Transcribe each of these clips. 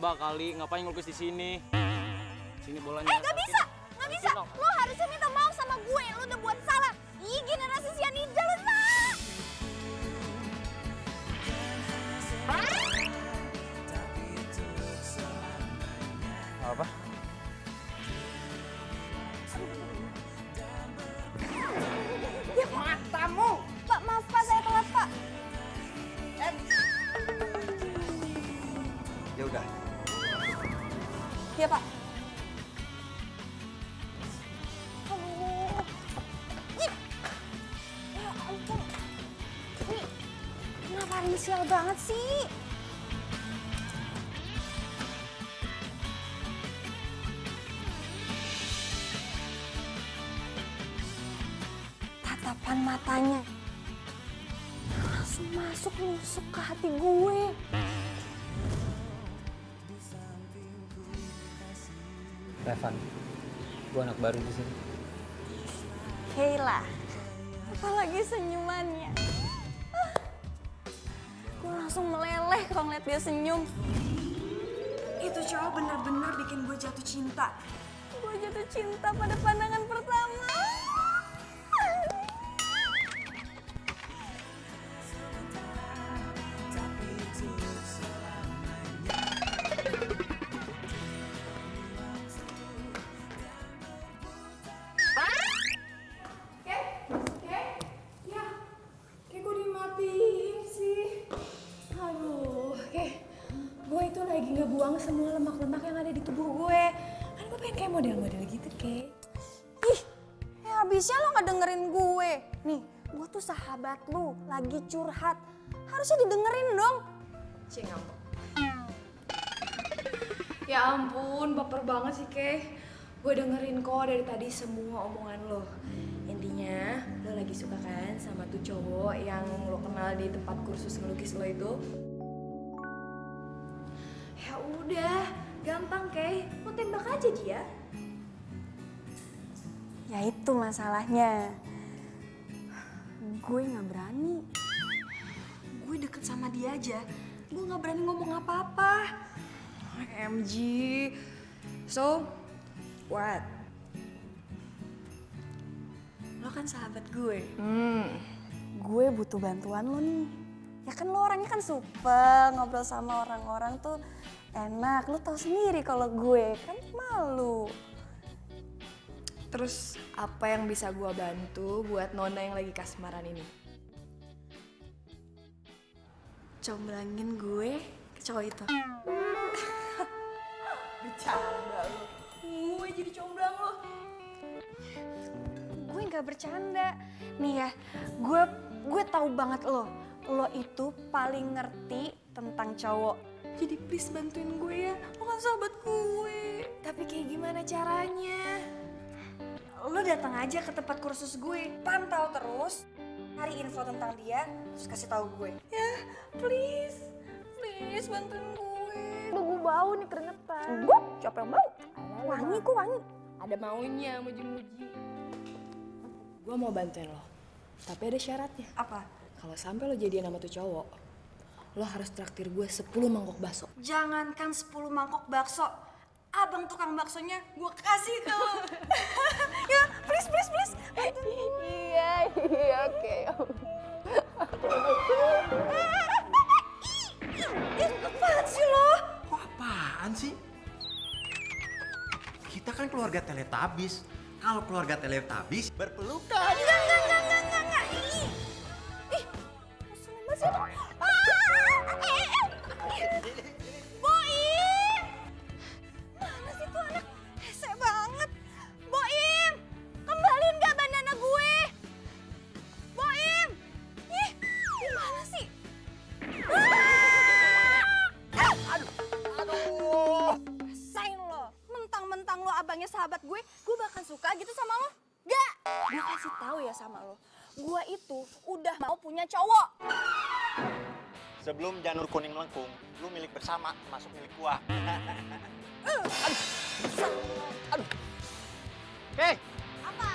nembak kali, ngapain ngelukis di sini? Sini bolanya. Gak bisa, gak bisa. Lo harusnya minta maaf sama gue, lo udah buat salah. Ih, generasi sianida lo, Nak. Apa? Ya, matamu. Pak, maaf Pak, saya telat Pak. Ya udah. Iya Pak. Aduh. Ih. Ya ampun. Ini kenapa inisial banget sih? Tatapan matanya langsung masuk nusuk ke hati gue. Revan, gue anak baru di sini. Kayla, apalagi senyumannya. Gue langsung meleleh kalau ngeliat dia senyum. Itu cowok bener-bener bikin gue jatuh cinta. Gue jatuh cinta pada pandangan pertama. Gue itu lagi ngebuang semua lemak-lemak yang ada di tubuh gue. Kan gue pengen kayak model-model gitu, Kay. Ih, ya habisnya lo gak dengerin gue. Nih, gue tuh sahabat lu, lagi curhat. Harusnya didengerin dong. Cing ngambek. Ya ampun, baper banget sih, Kay. Gue dengerin kok dari tadi semua omongan lo. Intinya, lo lagi suka kan sama tuh cowok yang lo kenal di tempat kursus ngelukis lo itu? Ya udah, gampang Kay. Lo tembak aja dia. Ya itu masalahnya. Gue gak berani. Gue deket sama dia aja, gue gak berani ngomong apa-apa. OMG. So, what? Lo kan sahabat gue. Gue butuh bantuan lo nih. Ya kan lo orangnya kan supel, ngobrol sama orang-orang tuh enak. Lo tau sendiri kalau gue kan malu. Terus apa yang bisa gue bantu buat Nona yang lagi kasmaran ini? Comblangin gue ke cowok itu. Bercanda lo. Gue jadi comblang lo. Gue gak bercanda. Nih ya, gue tahu banget lo. Lo itu paling ngerti tentang cowok. Jadi please bantuin gue ya, lo kan sahabat gue. Tapi kayak gimana caranya? Lo datang aja ke tempat kursus gue, pantau terus, cari info tentang dia, terus kasih tahu gue. Ya, please bantuin gue. Udah gue bau nih keringetan. Gue? Siapa yang bau? Wangi kok wangi. Ada maunya, muji-muji. Gue mau bantuin lo, tapi ada syaratnya. Apa? Kalau sampai lo jadian sama tuh cowok, lo harus traktir gue 10 mangkok bakso. Jangankan 10 mangkok bakso, abang tukang baksonya gue kasih ke lo. Ya, please. Iya, oke. Apaan sih lo? Kok apaan sih? Kita kan keluarga Teletubbies. Kalau keluarga Teletubbies berpelukan. Enggak. Ih, ngeselin banget sih lo. Boim! Mana sih tuh anak? Hese banget. Boim! Kembaliin gak bandana gue? Boim! Ih, gimana sih? Aduh. Rasain lo. Mentang-mentang lo abangnya sahabat gue bakal suka gitu sama lo? Gak! Gue kasih tahu ya sama lo. Gue itu udah mau punya cowok. Sebelum janur kuning melengkung, lu milik bersama, masuk milik gua. Aduh. Oke. Apa?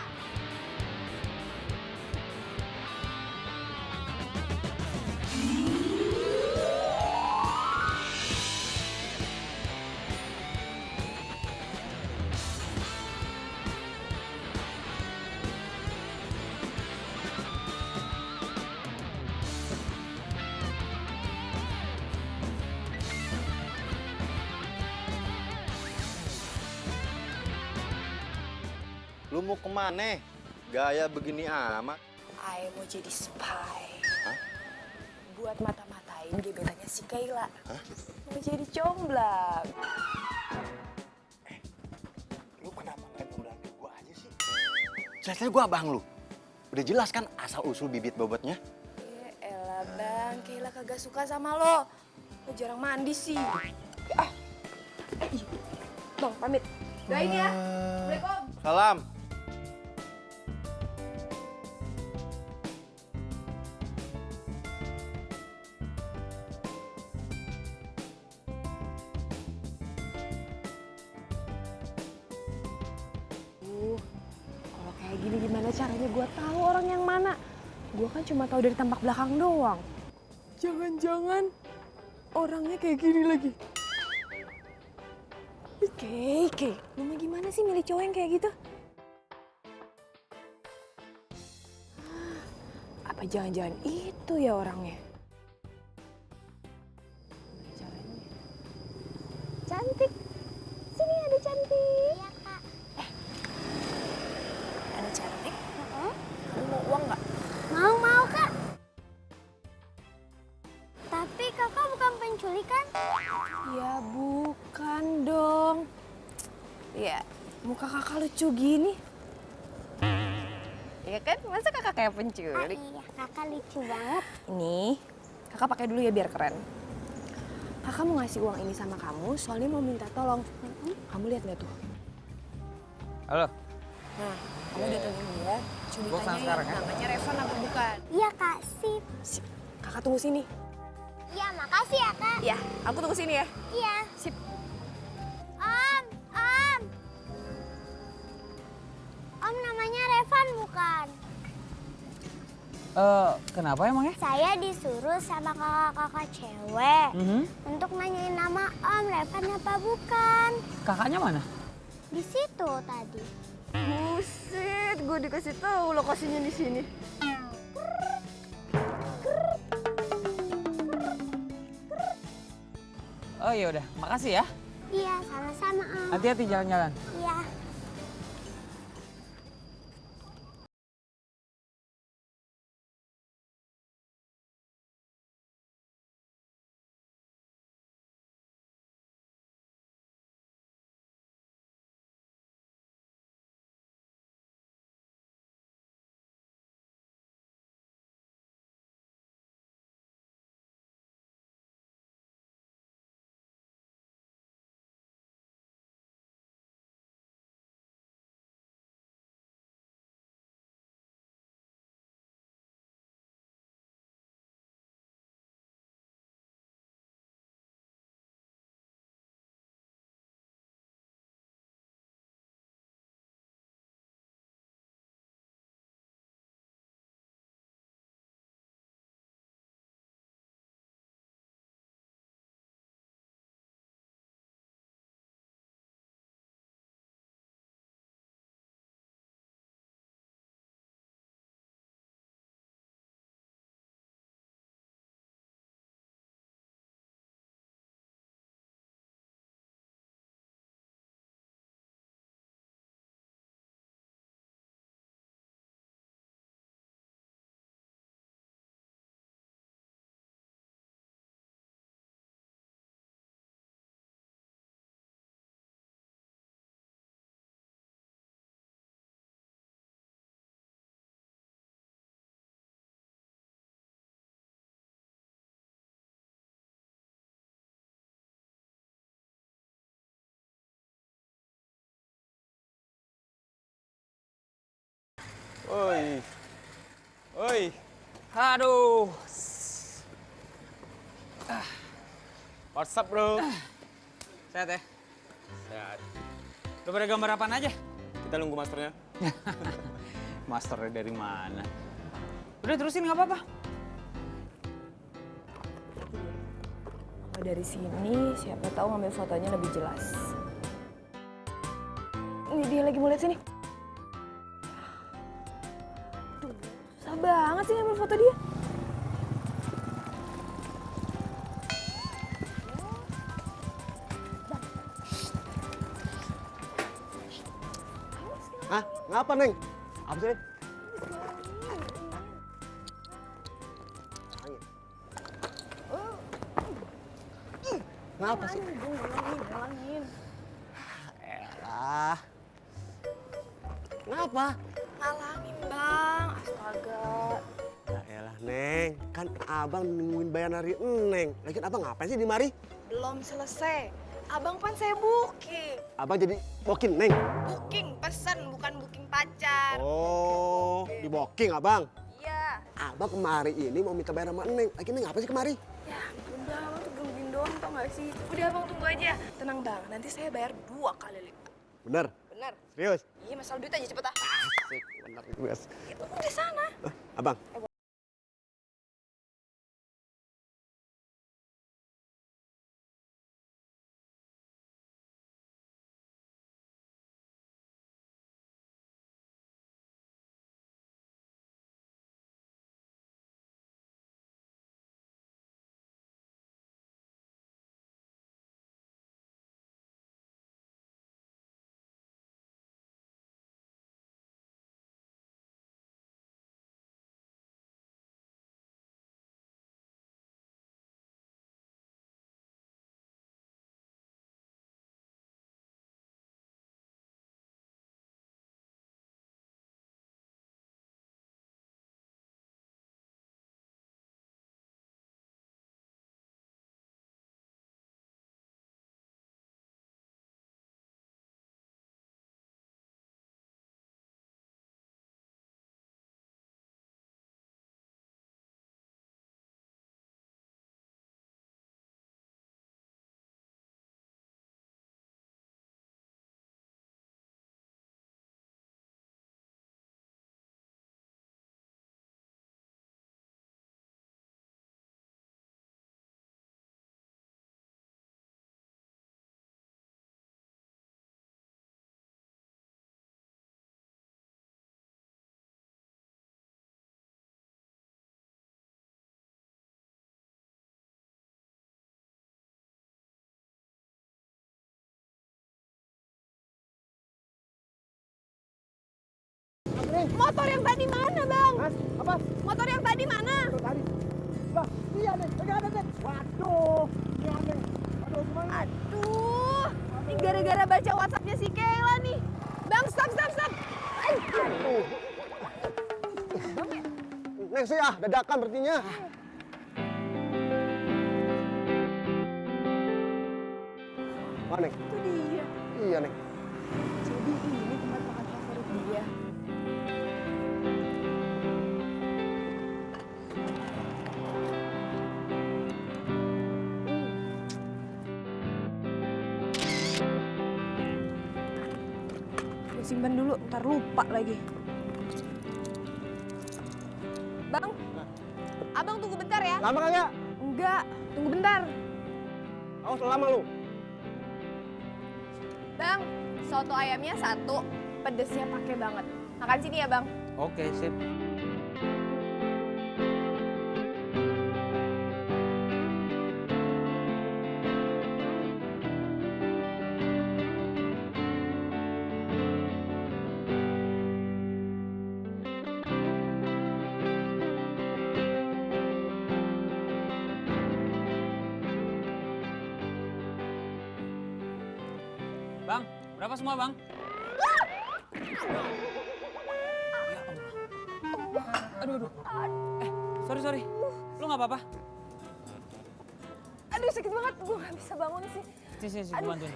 mau kemana? Gaya begini amat. Ay mau jadi spy. Hah? Buat mata-matain gebetannya si Kayla. Hah? Mau jadi comblang. Lu kenapa nggak bilang ke gua aja sih? Jelas-jelas gua abang lu. Udah jelas kan asal-usul bibit bobotnya? Ya elah bang, Kayla kagak suka sama lo. Lo jarang mandi sih. Bang, pamit. Doain ya. Assalamualaikum. Salam. Kalau kayak gini gimana caranya gue tahu orang yang mana? Gue kan cuma tahu dari tampak belakang doang. Jangan-jangan orangnya kayak gini lagi. Oke. Lu mah gimana sih milih cowok yang kayak gitu? Apa jangan-jangan itu ya orangnya? Caranya. Cantik. Sini ada cantik. Iya kak. Ada cantik. Kamu mau uang nggak? Mau kak. Tapi kakak bukan penculik kan? Ya bukan dong. Ya, muka kakak lucu gini. Ya kan, masa kakak kayak penculik? Iya, kakak lucu banget. Ini, kakak pakai dulu ya biar keren. Kakak mau ngasih uang ini sama kamu, soalnya mau minta tolong. Kamu lihat nggak tuh? Halo. Nah, kamu datengin dia. Coba Gua kesana tanyain sekarang ya. namanya Revan apa bukan? Iya kak, sip. Sip, kakak tunggu sini. Iya, makasih ya kak. Ya, aku tunggu sini ya. Iya. Sip. Om. Om namanya Revan bukan? Kenapa emangnya? Saya disuruh sama kakak-kakak cewek Mhm. untuk nanyain nama Om Revan apa bukan? Kakaknya mana? Di situ tadi. Buset, gue dikasih tahu lokasinya di sini. Oh ya udah, makasih ya. Iya, sama-sama Om. Hati-hati jalan-jalan. Iya. Oi. Aduh. What's up, bro? Sehat ya? Sehat. Lu pada gambar apaan aja? Kita nunggu masternya. Masternya dari mana? Udah terusin nggak apa-apa. Kalau dari sini, siapa tahu ngambil fotonya lebih jelas. Ini dia lagi mau lihat sini. Tuh, susah banget sih ngambil foto dia. Hah? Ngapa, Neng? Apa sih? Ngapa sih? Ngelangin. Elah. Ngapa? Ngalangin bang, astaga. Ya elah, Neng. Kan abang nungguin bayaran dari Neng. Lagian abang ngapain sih di mari? Belum selesai. Abang kan saya booking. Abang jadi booking, Neng. Booking pesen, bukan booking pacar. Oh, di booking abang. Iya. Abang kemari ini mau minta bayar sama Neng. Lagi Neng ngapain sih kemari? Ya, udah abang tuh gangguin doang tau gak sih? Udah abang tunggu aja. Tenang bang, nanti saya bayar 2 kali lipat. Bener? Bener? Serius? Iya, masalah duit aja cepet ah. Asik, bener serius. Itu di sana. Abang, Motor yang tadi mana bang? Mas, apa? Motor yang tadi mana? Tadi. Bah, iya Neng, lagi ada Neng. Waduh, iya Neng. Aduh, gimana? Aduh, ini gara-gara baca WhatsAppnya si Kayla nih. Bang, stop. Aduh. Neng sih ah, dadakan berartinya. Mana Neng? Itu dia. Iya Neng. Jadi ini tempat makan favorit dia. Gue simpan dulu, ntar lupa lagi. Bang, abang tunggu bentar ya. Lama kagak? Enggak, tunggu bentar. Awas lama lu. Bang, soto ayamnya 1, pedesnya pakai banget. Makan sini ya bang. Oke, sip. Bang, berapa semua bang? Ya Allah. Aduh. Sorry. Lu nggak apa-apa? Aduh sakit banget, gue gak bisa bangun sih. Sini, gue bantuin.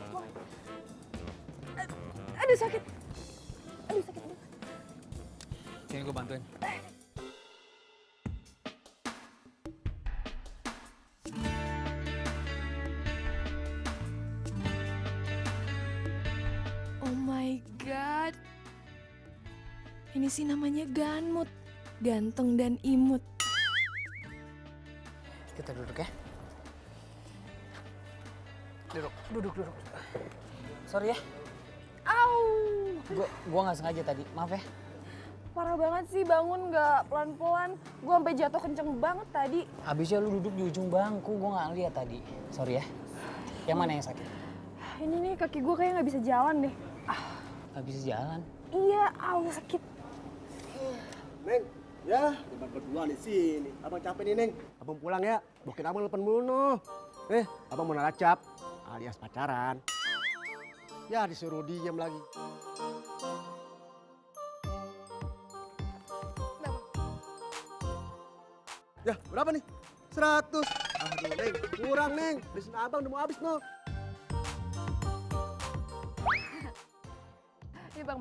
Aduh sakit. Aduh sakit banget. Sini gue bantuin. Oh my god. Ini sih namanya Ganmut. Ganteng dan imut. Kita duduk ya. Duduk. Sorry ya. Au. Gua nggak sengaja tadi. Maaf ya. Parah banget sih bangun gak pelan-pelan. Gue sampai jatuh kenceng banget tadi. Habisnya lu duduk di ujung bangku. Gua nggak lihat tadi. Sorry ya. Yang mana yang sakit? Ini nih kaki gue kayak gak bisa jalan deh. Nggak bisa jalan. Iya, sakit. Neng, ya, debat berdua di sini. Abang capek nih, Neng. Abang pulang ya. Bukin abang telepon mulu noh. Abang mau naracap alias pacaran. Ya disuruh diem lagi. Ya, berapa nih? 100. Aduh, Neng, kurang, Neng. Lisin abang udah mau habis, noh. Ini Bang.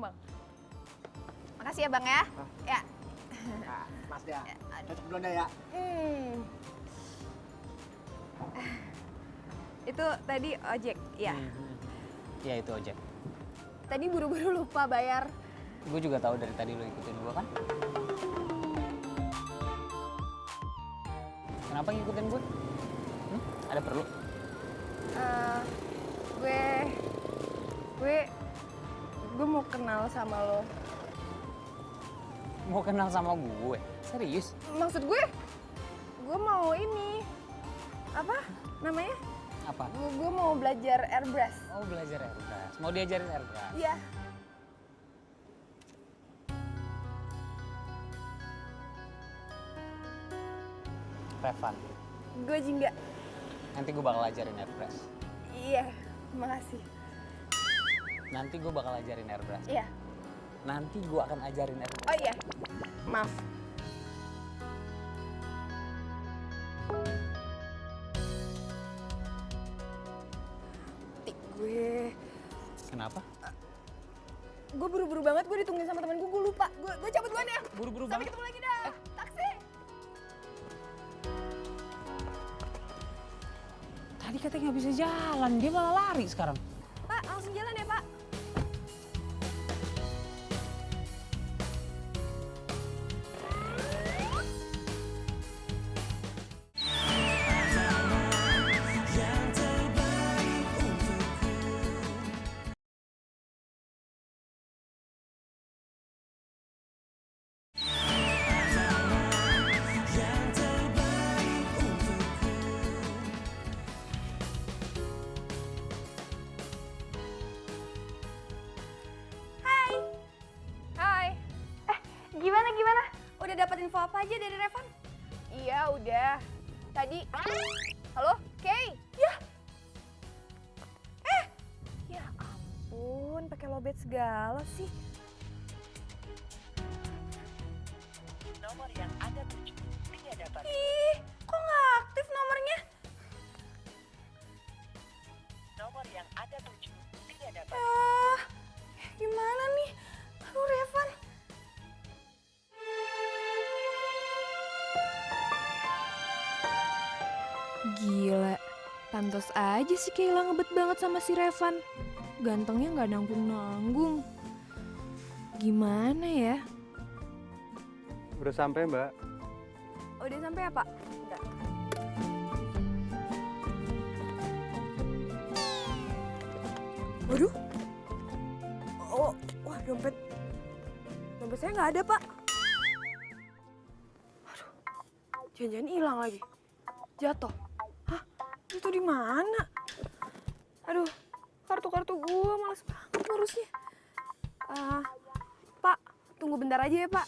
Makasih ya Bang ya. Ya. Mas ya, cocok belum ya? Itu tadi ojek, ya. Ya itu ojek. Tadi buru-buru lupa bayar. Gue juga tahu dari tadi lo ikutin gue kan. Kenapa ngikutin gue? Ada perlu? Gue mau kenal sama lo. Mau kenal sama gue? Serius? Maksud gue mau ini apa namanya? Apa? Gue mau belajar airbrush. Oh, belajar airbrush. Mau diajarin airbrush? Iya. Revan, Gue jingga. nanti gue bakal ajarin airbrush. Iya, makasih. Nanti gue bakal ajarin airbrush. Iya. Nanti gue akan ajarin airbrush. Oh iya. Maaf. Gue Kenapa? gue buru-buru banget, gue ditungguin sama temen gue lupa. Gue cabut duluan ya. Buru-buru Sampai banget. ketemu lagi dah. Taksi. Tadi katanya nggak bisa jalan, dia malah lari sekarang. Pak, langsung jalan ya, Pak. Hai. Gimana? Udah dapat info apa aja dari Revan? Iya, udah. Tadi. Halo, Kay? Ya ampun, pakai lobet segala sih. Nomor yang Anda tuju tidak dapat. Ih, kok nggak aktif nomornya? Nomor yang Anda tuju tidak dapat. Gimana nih? Aduh, Revan. Gila, pantas aja sih Kayla ngebet banget sama si Revan. Gantengnya nggak nanggung-nanggung. Gimana ya? Udah sampai, Mbak. Udah sampai ya, Pak? Enggak. Waduh. Oh, wah dompet. Dompet saya nggak ada, Pak. Aduh. Jangan-jangan hilang lagi. Jatuh. Hah? Itu di mana? Aduh, kartu-kartu gua males banget ngurusnya. Pak, tunggu bentar aja ya, Pak.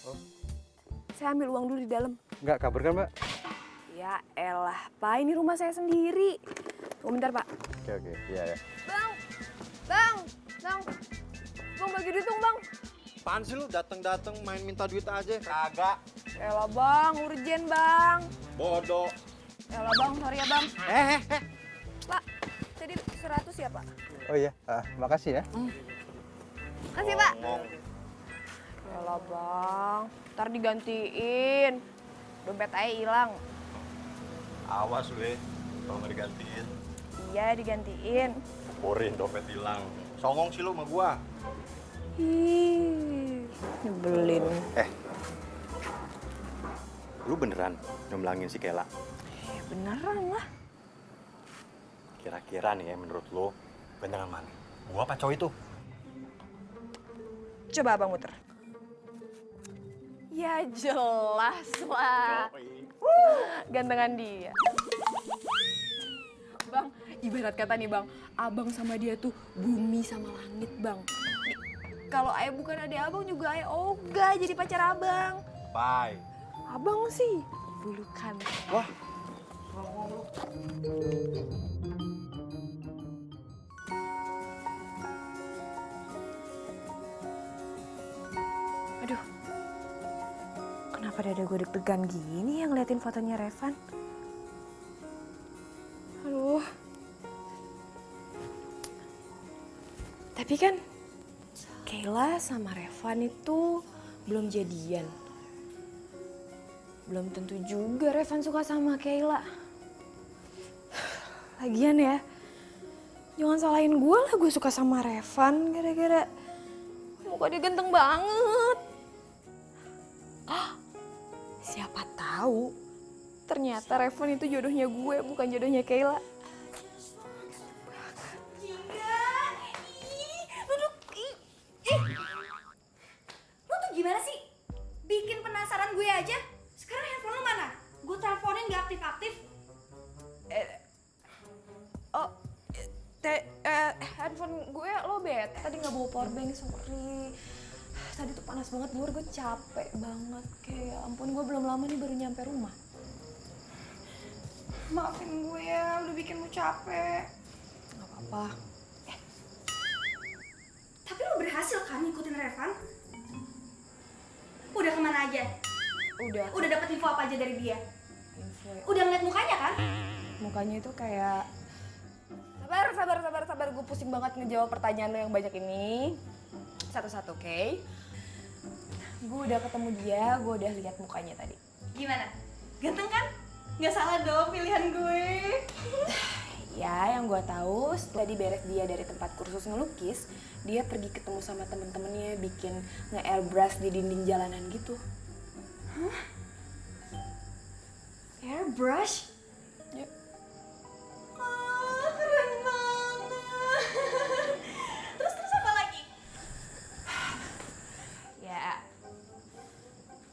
Saya ambil uang dulu di dalam. Nggak kabur kan, Mbak? Ya elah, Pak, ini rumah saya sendiri. Tunggu bentar, Pak. Oke. Iya. Bang, bagi duit dong, Bang. Apaan sih lu dateng-dateng main minta duit aja? Kagak. Elah, Bang, urgen, Bang. Bodoh. Elah, Bang, sorry ya, Bang. Pak, tadi 100 ya, Pak? Oh iya, makasih ya. Kasih, Pak. Elah, Bang, ntar digantiin. Dompet aja hilang. Awas lu ya, kalau nggak digantiin. Iya, digantiin. Borin dompet hilang. Songong sih lu sama gua. Ih, nyebelin. Lu beneran nyomblangin si Kela? Ya beneran lah. Kira-kira nih ya menurut lu, beneran mana? Gua apa cowok itu? Coba Abang muter. Ya jelas lah. Gantengan dia. Bang, ibarat kata nih Bang, Abang sama dia tuh bumi sama langit Bang. Kalau ayah bukan adik abang juga ayah ogah jadi pacar abang. Bye. Abang sih bulukan. Wah, Aduh, kenapa dada gue deg-degan gini yang ngeliatin fotonya Revan? Aduh. Tapi kan Kayla sama Revan itu belum jadian. Belum tentu juga Revan suka sama Kayla. Lagian ya, jangan salahin gue lah gue suka sama Revan gara-gara muka dia ganteng banget. Siapa tahu ternyata Revan itu jodohnya gue bukan jodohnya Kayla. Lu tuh gimana sih? Bikin penasaran gue aja. Sekarang handphone lu mana? Gue teleponin gak aktif-aktif. Handphone gue lowbat. Tadi nggak bawa powerbank, sorry. Tadi tuh panas banget luar, gue capek banget. Kayak ampun, gue belum lama nih baru nyampe rumah. Maafin gue ya, udah bikin lu capek. Gak apa-apa. Tapi lu berhasil kan ngikutin Revan? Udah kemana aja? Udah. Udah dapet info apa aja dari dia? Info. Udah ngeliat mukanya kan? Mukanya itu kayak sabar. Gue pusing banget ngejawab pertanyaan lo yang banyak ini. Satu-satu, oke? Gue udah ketemu dia, gue udah lihat mukanya tadi. Gimana? Ganteng kan? Gak salah dong pilihan gue. Ya, yang gue tahu setelah diberes dia dari tempat kursus ngelukis, dia pergi ketemu sama temen-temennya bikin nge-airbrush di dinding jalanan gitu. Airbrush? Ya. Keren banget. Terus apa lagi? Ya,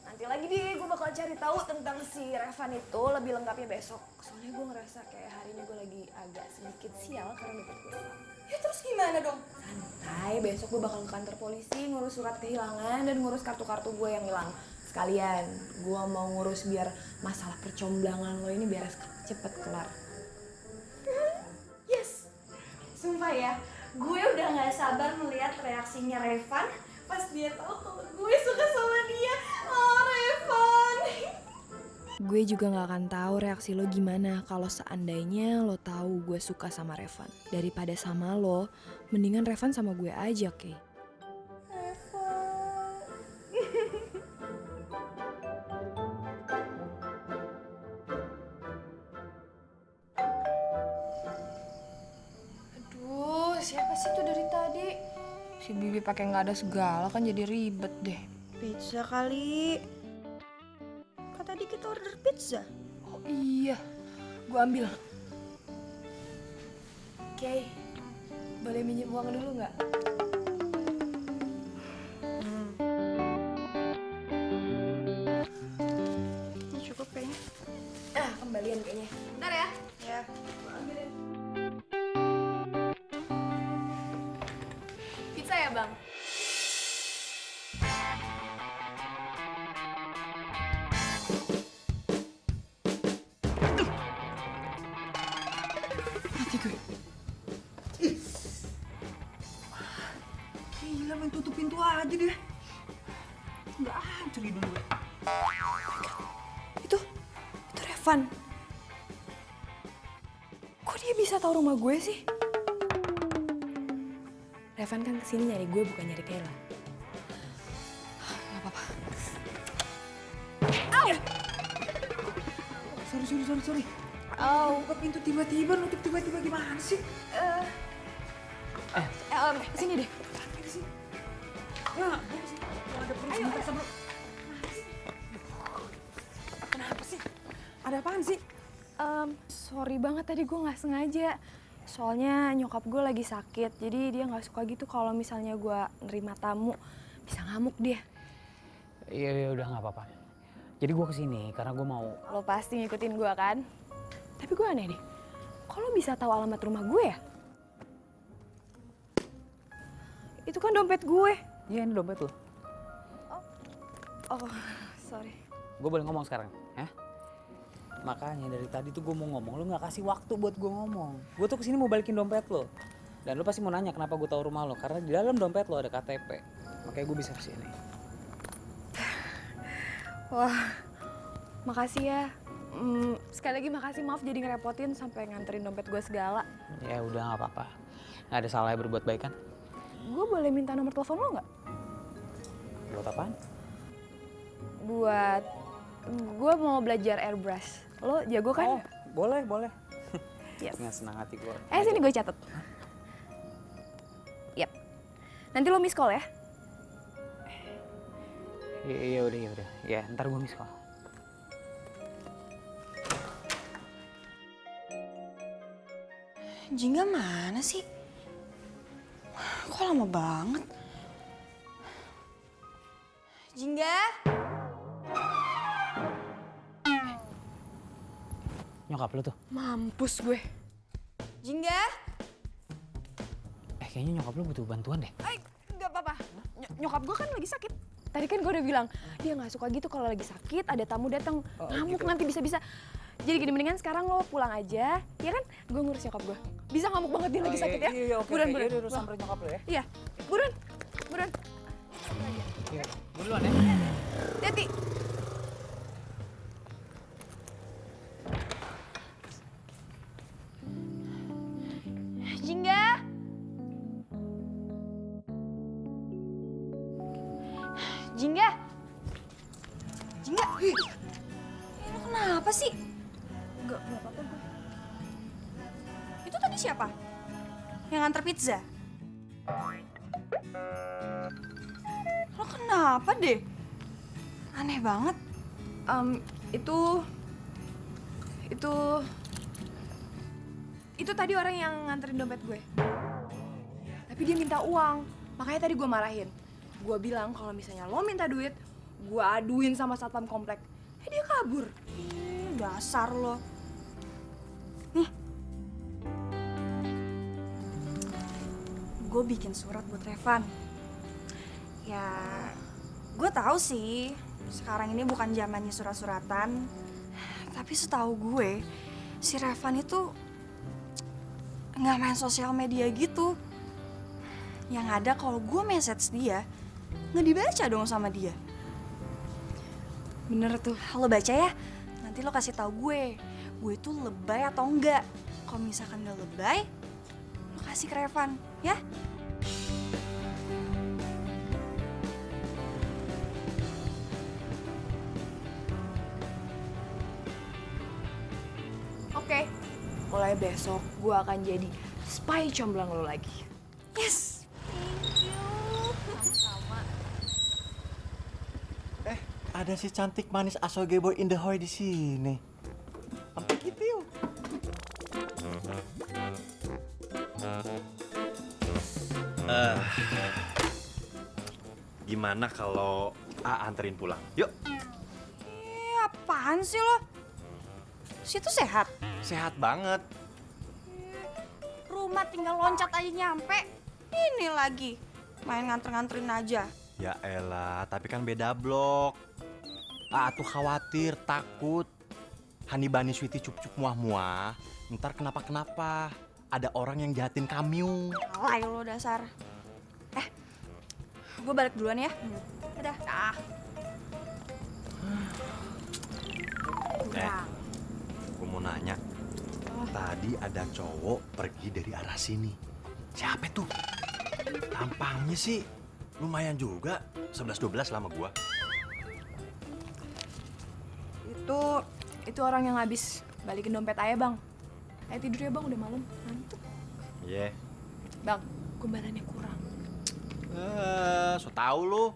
nanti lagi deh gue bakal cari tahu tentang si Revan itu lebih lengkapnya besok. Soalnya gue ngerasa kayak hari ini gue lagi agak sedikit sial karena dompet gue hilang. Ya terus gimana dong? Santai, besok gue bakal ke kantor polisi ngurus surat kehilangan dan ngurus kartu-kartu gue yang hilang. Sekalian, gue mau ngurus biar masalah percomblangan lo ini beres cepet kelar. Yes. Sumpah ya, gue udah gak sabar melihat reaksinya Revan pas dia tahu kalau gue suka sama dia. Oh, Revan. Gue juga gak akan tahu reaksi lo gimana kalau seandainya lo tahu gue suka sama Revan. Daripada sama lo, mendingan Revan sama gue aja, Kay. Aduh, siapa sih tuh dari tadi? Si Bibi pakai nggak ada segala kan jadi ribet deh. Pizza kali. Kan tadi kita order pizza. Oh iya, gue ambil. Oke, boleh minjem uang dulu nggak? Ini cukup kayaknya. Kembalian kayaknya. Bentar ya. Ya. Pizza ya bang? Mati gue. Gila main tutup pintu aja deh. Nggak hancur hidung gue. Itu Revan. Kok dia bisa tahu rumah gue sih? Revan kan kesini nyari gue bukan nyari Kayla. Gak apa-apa. Sorry. Au. Buka pintu tiba-tiba, nutup tiba-tiba gimana sih? Sini deh. Kenapa sih? Ada apaan sih? Sorry banget tadi gue nggak sengaja. Soalnya nyokap gue lagi sakit, jadi dia nggak suka gitu kalau misalnya gue nerima tamu. Bisa ngamuk dia. Iya udah nggak apa-apa. Jadi gue kesini karena gue mau. Lo pasti ngikutin gue kan? Tapi gue aneh deh. Kok lo bisa tahu alamat rumah gue ya? Itu kan dompet gue. Iya, ini dompet lo. Oh, sorry. Gue boleh ngomong sekarang, ya? Makanya dari tadi tuh gue mau ngomong, lo nggak kasih waktu buat gue ngomong. Gue tuh kesini mau balikin dompet lo. Dan lo pasti mau nanya kenapa gue tahu rumah lo. Karena di dalam dompet lo ada KTP. Makanya gue bisa kesini. Wah, makasih ya. Sekali lagi makasih, maaf jadi ngerepotin sampai nganterin dompet gue segala. Ya udah nggak apa-apa. Nggak ada salahnya berbuat baik kan? Gue boleh minta nomor telepon lo nggak? Buat apaan? Buat gue mau belajar airbrush. Lo jago kan? Oh, boleh, boleh. Yes. Dengan senang hati gue. Sini gue catet. Yap. Nanti lo miss call ya. Iya udah, iya udah. Ya, ntar gue miss call. Jingga mana sih? Kok lama banget? Jingga? Nyokap lo tuh. Mampus gue. Jingga? Kayaknya nyokap lo butuh bantuan deh. Nggak apa-apa. Nyokap gue kan lagi sakit. Tadi kan gue udah bilang, dia nggak suka gitu kalau lagi sakit, ada tamu datang ngamuk gitu. nanti bisa-bisa. Jadi gini, mendingan sekarang lo pulang aja, ya kan? Gue ngurus nyokap gue. Bisa ngamuk banget dia lagi sakit ya? Iya, oke. Buruan, Iya, buruan. udah samperin nyokap lo ya. Iya, buruan, buruan. Iya, gue duluan ya. Hati. Jingga? Jingga? Jingga? Lo kenapa sih? Nggak apa-apa gue. Itu tadi siapa? Yang nganter pizza? Lo kenapa deh? Aneh banget. Itu tadi orang yang nganterin dompet gue. Tapi dia minta uang, makanya tadi gue marahin. Gue bilang kalau misalnya lo minta duit, gue aduin sama satpam komplek. Dia kabur. Dasar lo. Nih. Gue bikin surat buat Revan. Ya, gue tahu sih sekarang ini bukan zamannya surat-suratan. Tapi setahu gue, si Revan itu nggak main sosial media gitu. Yang ada kalau gue message dia, nggak dibaca dong sama dia. Bener tuh. Lo baca ya, nanti lo kasih tahu gue itu lebay atau enggak. Kalau misalkan udah lebay, lo kasih ke Revan, ya? Oke, mulai besok gue akan jadi spy comblang lo lagi. Yes. Thank you. Sama-sama. Ada si cantik manis asoge boy in the hoy di sini. Sampai gitu yuk. Gimana kalau anterin pulang? Yuk. Apaan sih lo? Situ sehat. Sehat banget. Rumah tinggal loncat aja nyampe. Ini lagi main nganter-nganterin aja. Ya elah, tapi kan beda blok. Tuh khawatir, takut. Hani bani sweetie cup-cup muah-muah. Ntar kenapa-kenapa. Ada orang yang jahatin kamu. Alay lo dasar. Gue balik duluan ya. Dadah. Gue mau nanya. Tadi ada cowok pergi dari arah sini. Siapa tuh? Tampangnya sih lumayan juga. 11-12 lama gua. Itu orang yang habis balikin dompet ayah, Bang. Ayo tidur ya, Bang, udah malam. Ngantuk. Iya. Bang, gombalannya kurang. So tau lu.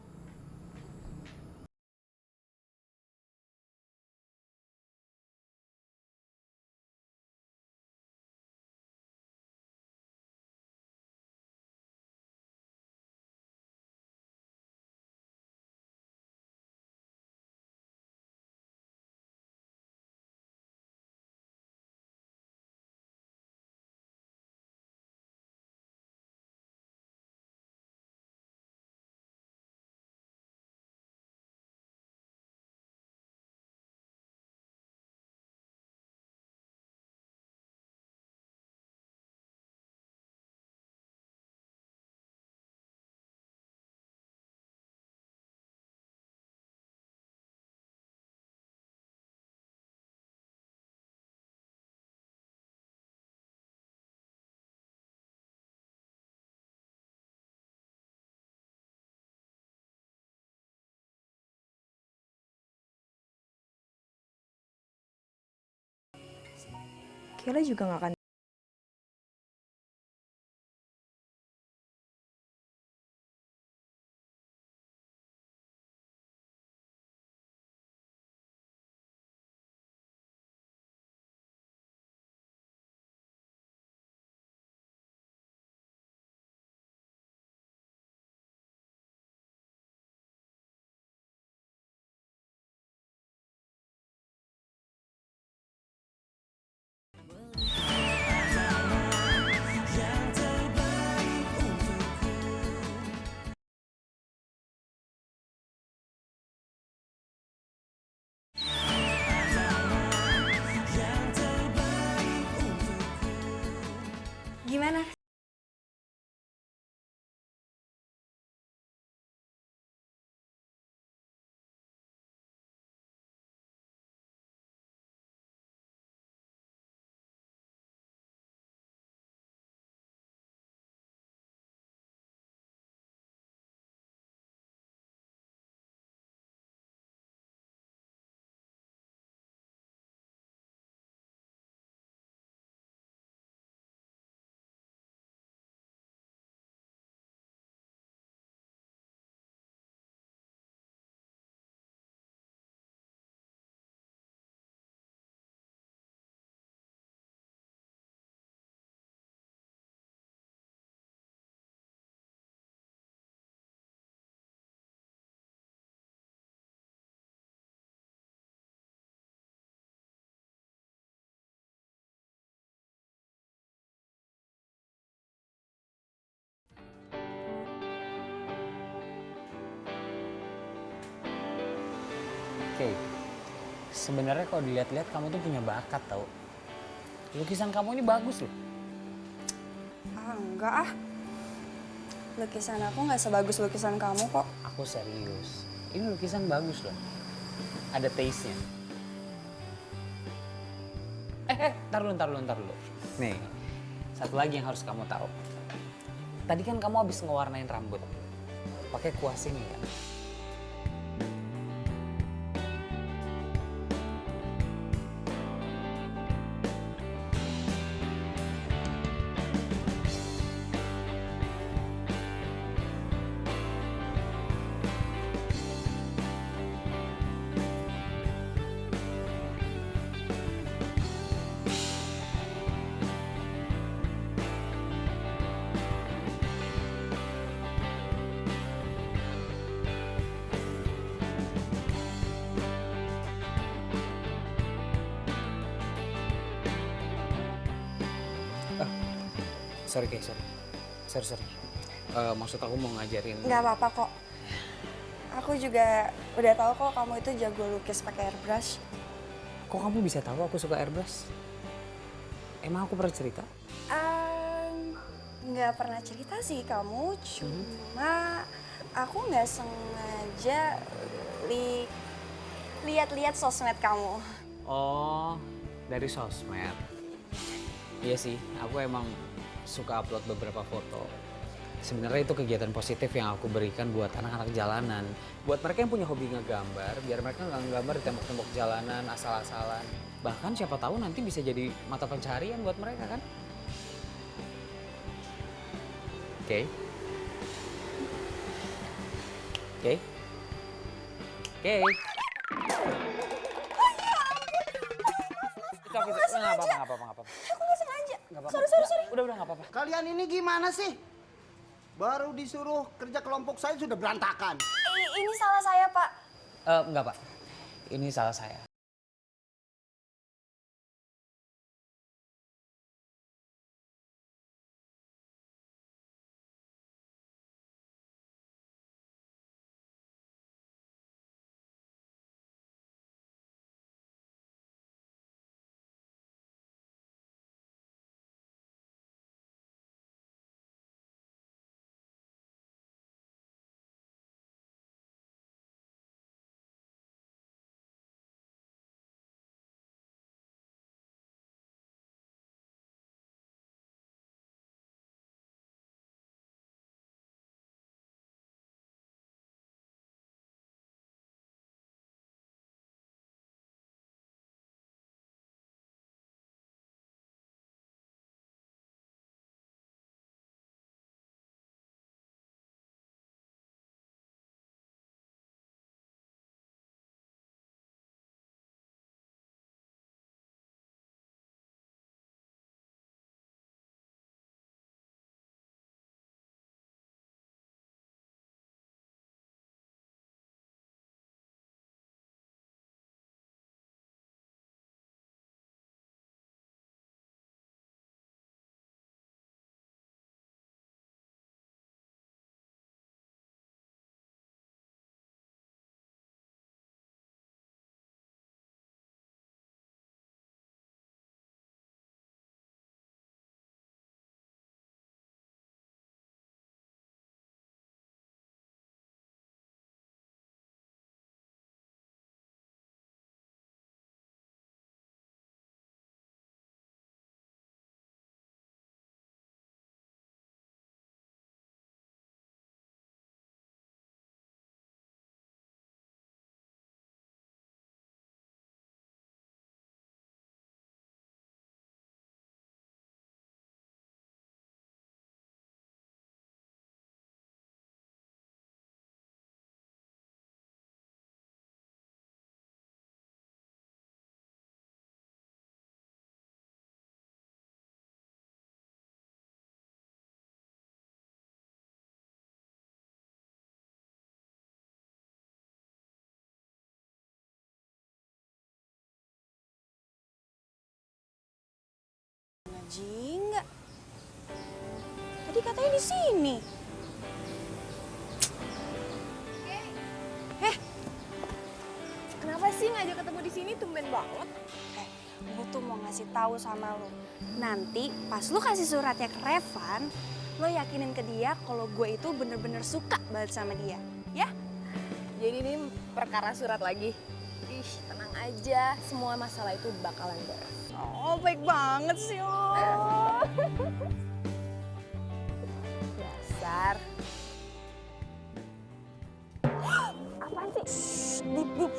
Viola juga gak akan. Gimana? Oke, sebenarnya kalau dilihat-lihat kamu tuh punya bakat tau. Lukisan kamu ini bagus loh. Enggak ah. Lukisan aku nggak sebagus lukisan kamu kok. Aku serius. Ini lukisan bagus loh. Ada taste-nya. Ntar dulu. Nih, satu lagi yang harus kamu tahu. Tadi kan kamu habis ngewarnain rambut. Pakai kuas ini kan. Sorry. Maksud aku mau ngajarin. Nggak apa-apa kok. Aku juga udah tahu kok kamu itu jago lukis pakai airbrush. Kok kamu bisa tahu aku suka airbrush? Emang aku pernah cerita? Nggak pernah cerita sih kamu, cuma aku nggak sengaja lihat-lihat sosmed kamu. Oh, dari sosmed. Iya sih, aku emang suka upload beberapa foto. Sebenarnya itu kegiatan positif yang aku berikan buat anak-anak jalanan. Buat mereka yang punya hobi ngegambar, biar mereka nggak ngegambar di tembok-tembok jalanan asal-asalan. Bahkan siapa tahu nanti bisa jadi mata pencaharian buat mereka kan? Oke. Nggak apa-apa. Aku nggak sengaja. Nggak apa-apa. Sorry. Udah nggak apa-apa. Kalian ini gimana sih? Baru disuruh kerja kelompok saya sudah berantakan. Ini salah saya, Pak. Enggak, Pak. Ini salah saya. Jingga. Tadi katanya di sini. Kenapa sih ngajak ketemu di sini tumben banget? Gue tuh mau ngasih tahu sama lo. Nanti pas lo kasih suratnya ke Revan, lo yakinin ke dia kalau gue itu bener-bener suka banget sama dia. Ya? Jadi ini perkara surat lagi. Ih, tenang aja, semua masalah itu bakalan beres. Oh, baik banget sih lo. Dasar. Apaan sih? Dip.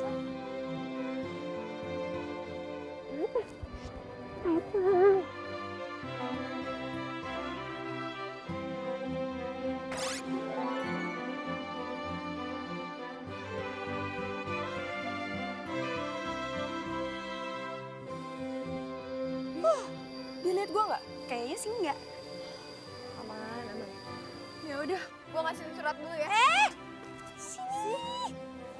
Dilihat gua nggak? Kayaknya sih enggak. Aman. Ya udah, gua kasihin surat dulu ya. Sini.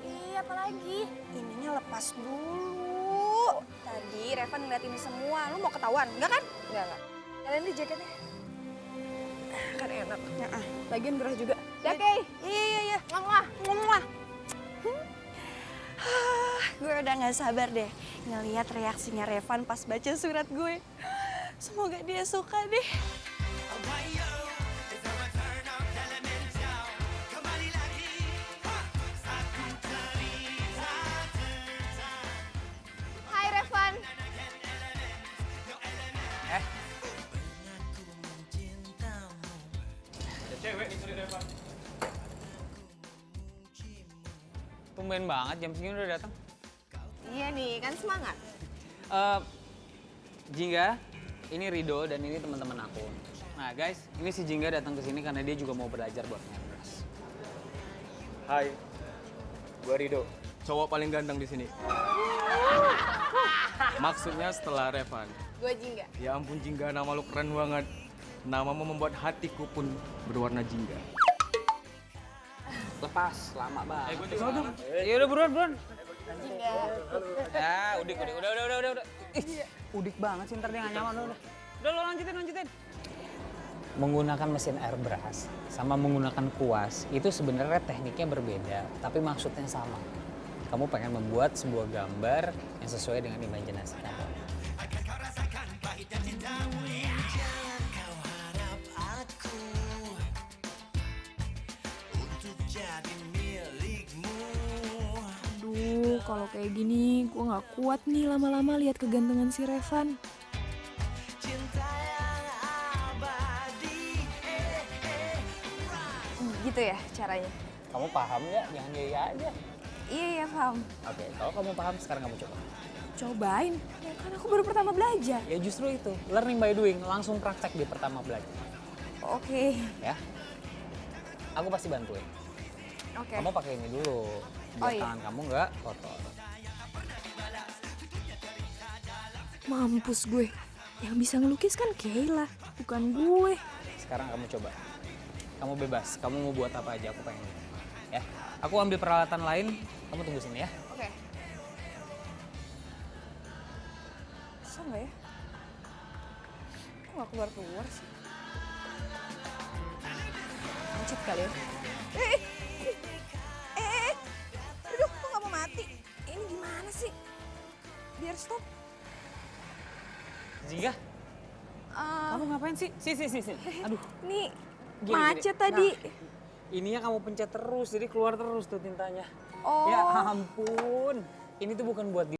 Iya, apa lagi? Ininya lepas dulu. Tadi Revan ngeliat ini semua. Lu mau ketahuan, enggak kan? Enggak. Kalian di jaketnya. Kan enak. Ya, Lagian gerah juga. Ya, Kay. Iya. Ngomong. Muah. Gue udah gak sabar deh ngeliat reaksinya Revan pas baca surat gue. Semoga dia suka deh. Hai, Revan. Tumben banget jam segini udah datang. Iya nih, kan semangat. Jingga, ini Rido dan ini teman-teman aku. Nah guys, ini si Jingga datang ke sini karena dia juga mau belajar buat ngebras. Hai, gua Rido, cowok paling ganteng di sini. Maksudnya setelah Revan. Gue Jingga. Ya ampun Jingga, nama lu keren banget. Namamu membuat hatiku pun berwarna jingga. Lepas, lama banget. Gue juga. Ya udah buruan. Jingga. Ya, udah. Ih, udik banget sih, ntar dia nggak nyaman udah. Udah lo lanjutin. Menggunakan mesin airbrush sama menggunakan kuas itu sebenarnya tekniknya berbeda, tapi maksudnya sama. Kamu pengen membuat sebuah gambar yang sesuai dengan imajinasi kamu. Aduh, kalau kayak gini gue nggak kuat nih lama-lama lihat kegantengan si Revan. Gitu ya caranya? Kamu paham nggak? Jangan iya aja. Iya, paham. Oke, kalau kamu paham sekarang kamu coba. Cobain, ya kan aku baru pertama belajar. Ya justru itu, learning by doing, langsung praktek di pertama belajar. Oke. Ya, aku pasti bantuin. Oke. Kamu pakai ini dulu, biar Oh, iya. tangan kamu nggak kotor. Mampus gue, yang bisa ngelukis kan Kayla, bukan gue. Sekarang kamu coba. Kamu bebas, kamu mau buat apa aja, aku pengen. Ya, aku ambil peralatan lain, kamu tunggu sini ya. Oke. Bisa nggak ya? Kok nggak keluar sih? Lanjut kali ya. Aduh, kok nggak mau mati? Ini gimana sih? Biar stop. Jingga, kamu ngapain sih? Sini. Aduh, Nih, gini. macet tadi. Nah, ininya kamu pencet terus, jadi keluar terus tuh tintanya. Oh. Ya ampun, ini tuh bukan buat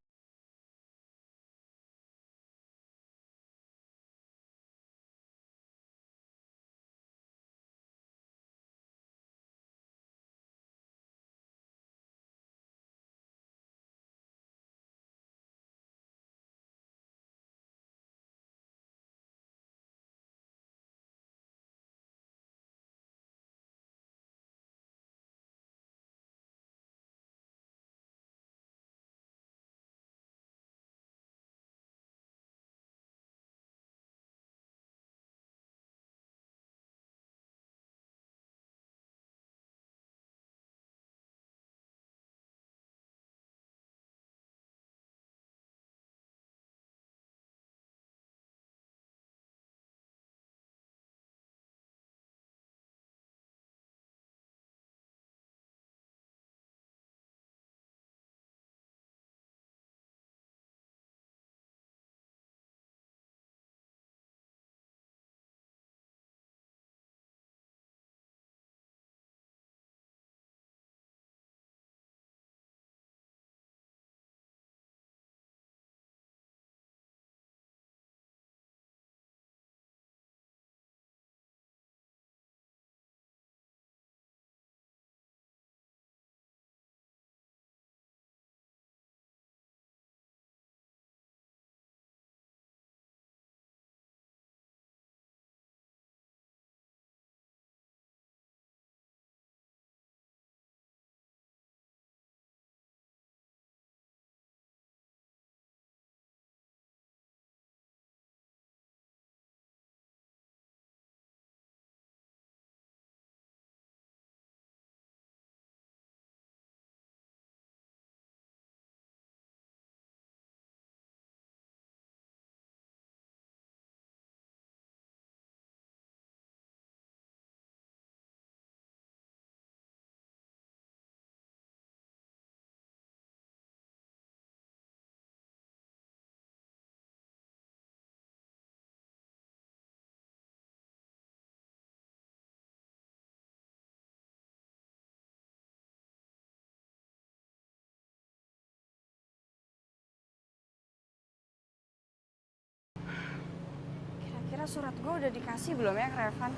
surat gue udah dikasih belum ya ke Revan?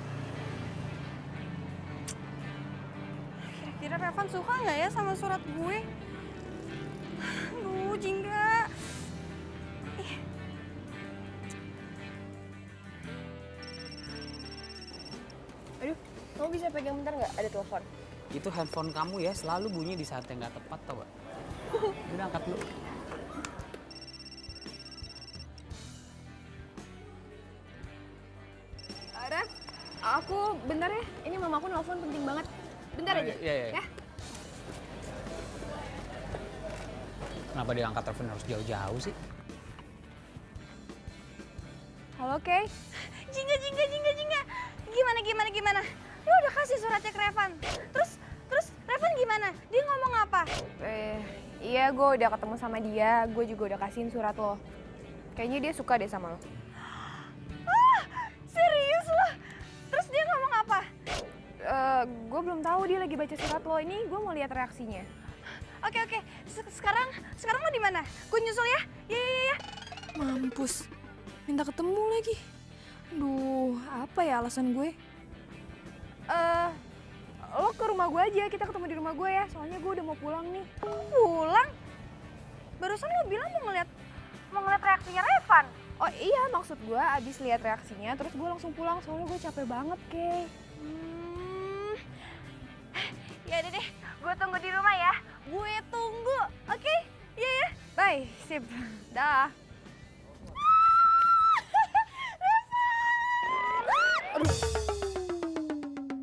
Kira-kira Revan suka nggak ya sama surat gue? Aduh, Jingga. Ih. Aduh, kamu bisa pegang bentar nggak? Ada telepon. Itu handphone kamu ya selalu bunyi di saat yang nggak tepat tau gak? Udah angkat dulu. Ref, aku bentar ya. Ini mamaku nelfon penting banget. Bentar aja. Iya. Ya. Kenapa dia angkat telepon harus jauh-jauh sih? Halo, Kay. Jingga. Gimana? Lu udah kasih suratnya ke Revan. Terus Revan gimana? Dia ngomong apa? Iya, gue udah ketemu sama dia. Gue juga udah kasihin surat lo. Kayaknya dia suka deh sama lo. Serius lo? Terus dia ngomong apa? Gue belum tahu dia lagi baca surat lo. Ini gue mau lihat reaksinya. Oke. Sekarang lo di mana? Gue nyusul ya. Ya. Mampus. Minta ketemu lagi. Aduh, apa ya alasan gue? Lo ke rumah gue aja, kita ketemu di rumah gue ya. Soalnya gue udah mau pulang nih. Pulang? Barusan lo bilang mau ngeliat reaksinya Revan. Oh iya, maksud gue abis lihat reaksinya, terus gue langsung pulang. Soalnya gue capek banget, Kay. Ya udah deh, gue tunggu di rumah ya. Gue tunggu, oke? Iya ya. Bye, sip. Dah.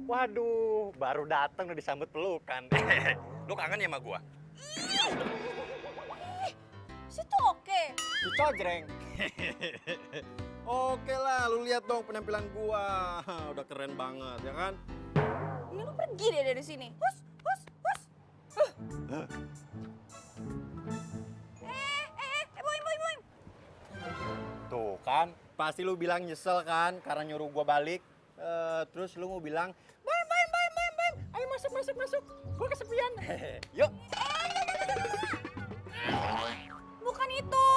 Waduh, baru datang udah disambut pelukan. Lu kangen ya sama gua? Situ oke. Cocreng. Oke lah, lu lihat dong penampilan gua. Udah keren banget, ya kan? Ini lo pergi deh dari sini. Hus. Boim. Tuh kan, pasti lu bilang nyesel kan karena nyuruh gua balik. Terus lu mau bilang, Bam, ayo masuk. Gua kesepian. Yuk. Bukan itu.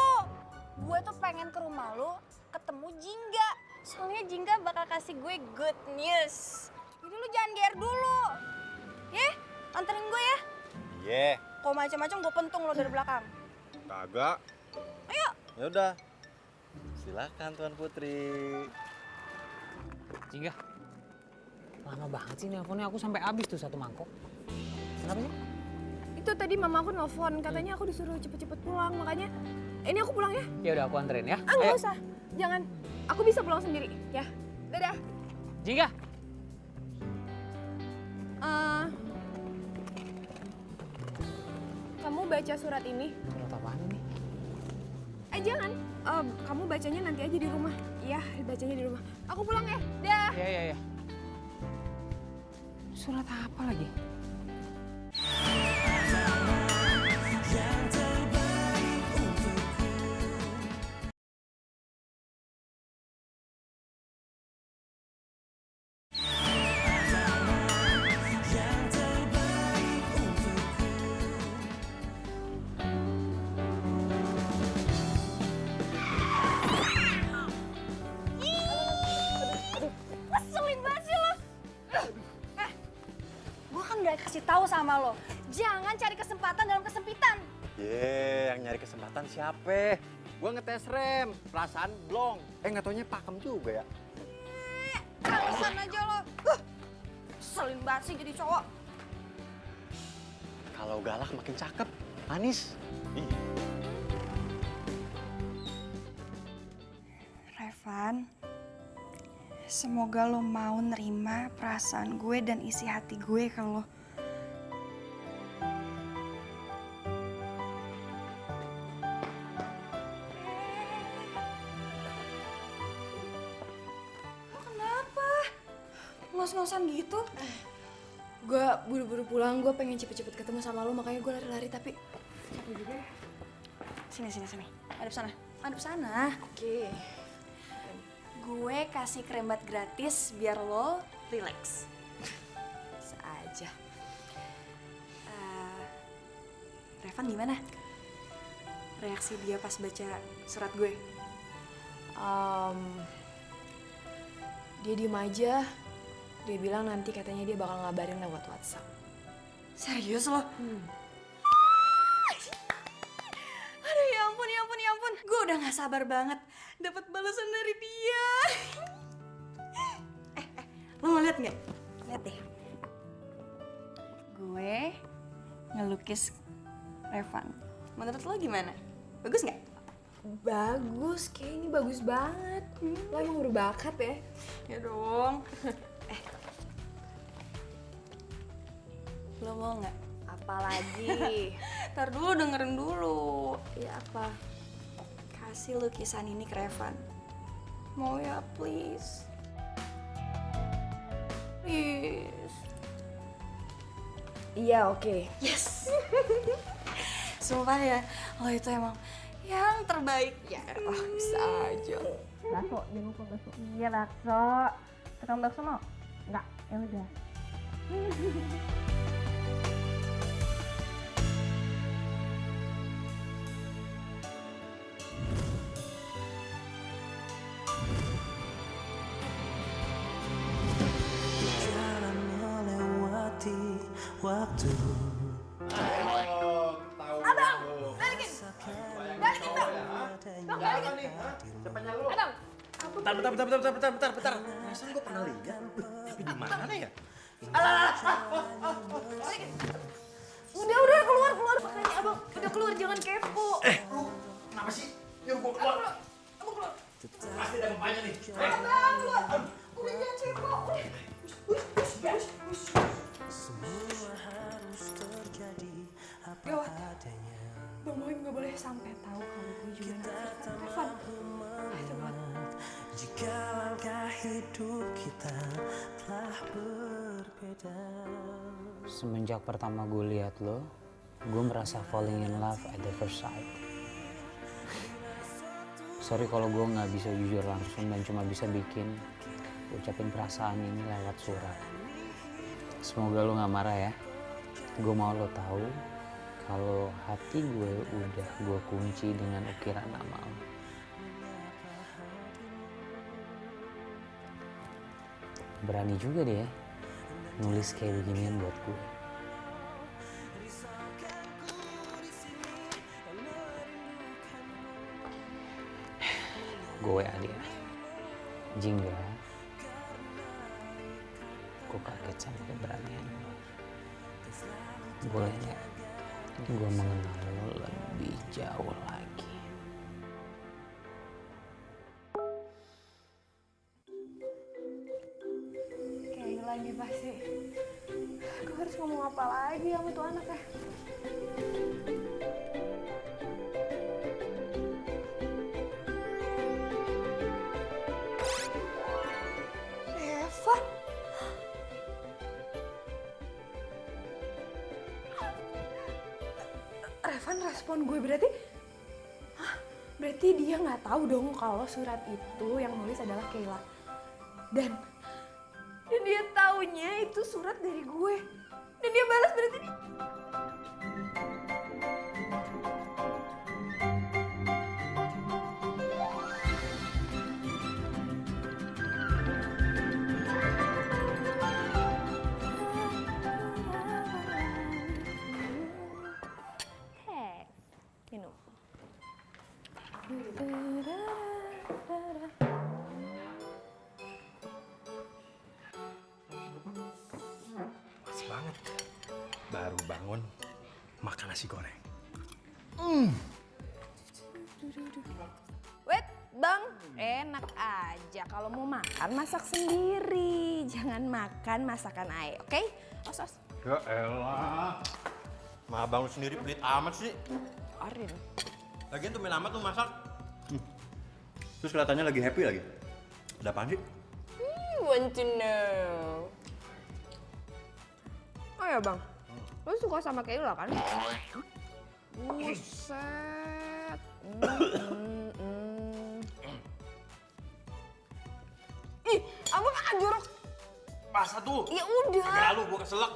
Gue tuh pengen ke rumah lo ketemu Jingga. Soalnya Jingga bakal kasih gue good news. Jadi lu jangan GR dulu. Ya, anterin gue ya. Yeah. Kalau macam-macam gue pentung lo dari belakang. Kagak. Ayo. Ya udah. Silakan Tuan Putri. Jingga, lama banget sih nelponnya, aku sampai habis tuh satu mangkok. Kenapa sih? Itu tadi mama aku nelfon, katanya aku disuruh cepet-cepet pulang, makanya ini aku pulang ya. Ya udah aku anterin ya. Ah, nggak Ayo. usah, jangan. Aku bisa pulang sendiri, ya. Dadah. Jingga. Kamu baca surat ini? Surat apaan ini? Jangan. Kamu bacanya nanti aja di rumah. Iya, bacanya di rumah. Aku pulang ya. Dah. Iya. Surat apa lagi? Ngeselin banget sih lo. Gue kan udah kasih tahu sama lo, jangan cari kesempatan dalam kesempitan. Yang nyari kesempatan siapa? Gua ngetes rem, perasaan blong. Nggak taunya pakem juga ya. Alasan aja lo. Ngeselin banget sih jadi cowok. Kalau galak makin cakep, manis. Revan, semoga lo mau nerima perasaan gue dan isi hati gue ke lo. Lo kenapa? Ngos-ngosan gitu? Gue buru-buru pulang, gue pengen cepet-cepet ketemu sama lo, makanya gue lari-lari, tapi capek juga ya. Sini. Hadap sana. Oke. Gue kasih krem bat gratis biar lo relax. Bisa aja. Revan gimana? Reaksi dia pas baca surat gue? Dia diem aja. Dia bilang nanti katanya dia bakal ngabarin lewat WhatsApp. Serius lo? Aduh ya ampun, ya ampun, ya ampun. Gue udah gak sabar banget dapat balasan dari dia. Lo mau lihat nggak? Lihat deh. Gue ngelukis Revan. Menurut lo gimana? Bagus nggak? Bagus, kayak ini bagus banget. Lo emang berbakat ya? Ya dong. Lo mau nggak? Apalagi? Ntar dulu, dengerin dulu. Ya apa? Kasih lukisan ini ke Revan. Mau ya, please. Please. Iya, oke. Yes. Sumpah ya, lo itu emang yang terbaik. Ya, bisa aja. Bakso, jangan lupa bakso. Iya bakso. Tukang bakso mau? Enggak, ya udah. Bentar. Perasaan gue pernah lihat. Tapi di mana ya? Udah keluar makanya abang udah keluar jangan kepo. Kenapa sih? Nyuruh gue keluar. Abang keluar. Pasti ada bapaknya nih. Abang keluar. Udah jangan kepo. Gawat. Bang Boim gak boleh sampai tahu kalau gue juga naksir Revan. Itu buat. Jika langkah hidup kita telah berbeda. Semenjak pertama gue lihat lo, gue merasa falling in love at the first sight. Sorry kalau gue nggak bisa jujur langsung dan cuma bisa ucapin perasaan ini lewat surat. Semoga lo nggak marah ya. Gue mau lo tahu kalau hati gue udah gue kunci dengan ukiran nama lo. Berani juga deh ya nulis kayak beginian buat gue. Gue WA dia. Jingga, gue kaget sama keberanian lo. Boleh nggak gue mengenal lo lebih jauh lagi? Kayak lagi pasti. Gue harus ngomong apa lagi sama tuh anak ya? Revan? Revan respon gue berarti? Hah? Berarti dia nggak tahu dong kalau surat itu yang nulis adalah Kayla. Dan dia taunya itu surat dari gue. Dan dia balas berarti dia... Hei, minum. Pas banget. Baru bangun, makan nasi goreng. Wait, Bang, enak aja. Kalau mau makan masak sendiri. Jangan makan masakan Ae, oke? Os. Ya elah. Ma abang lu sendiri pelit amat sih. Arin. Lagian tuh main amat lu masak. Terus kelihatannya lagi happy lagi. Ada apaan sih? Want to know. Oh ya Bang, lu suka sama Kayla kan? Buset. Ih, abang kan jorok. Masa tuh? Ya udah. Kagak lu, gua keselak.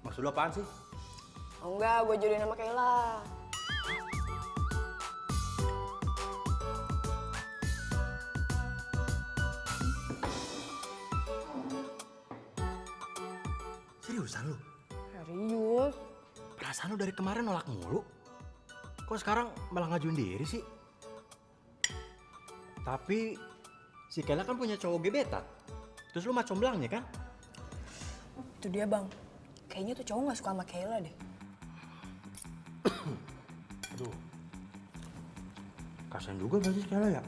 Maksud lu apaan sih? Oh enggak, gue jodohin sama Kayla. Seriusan lu? Serius? Perasaan lu dari kemarin nolak mulu. Kok sekarang malah ngajuin diri sih? Tapi si Kayla kan punya cowok gebetan. Terus lu mah comblangnya kan? Itu dia bang, kayaknya tuh cowok gak suka sama Kayla deh. Aduh, kasian juga berarti si Kayla ya.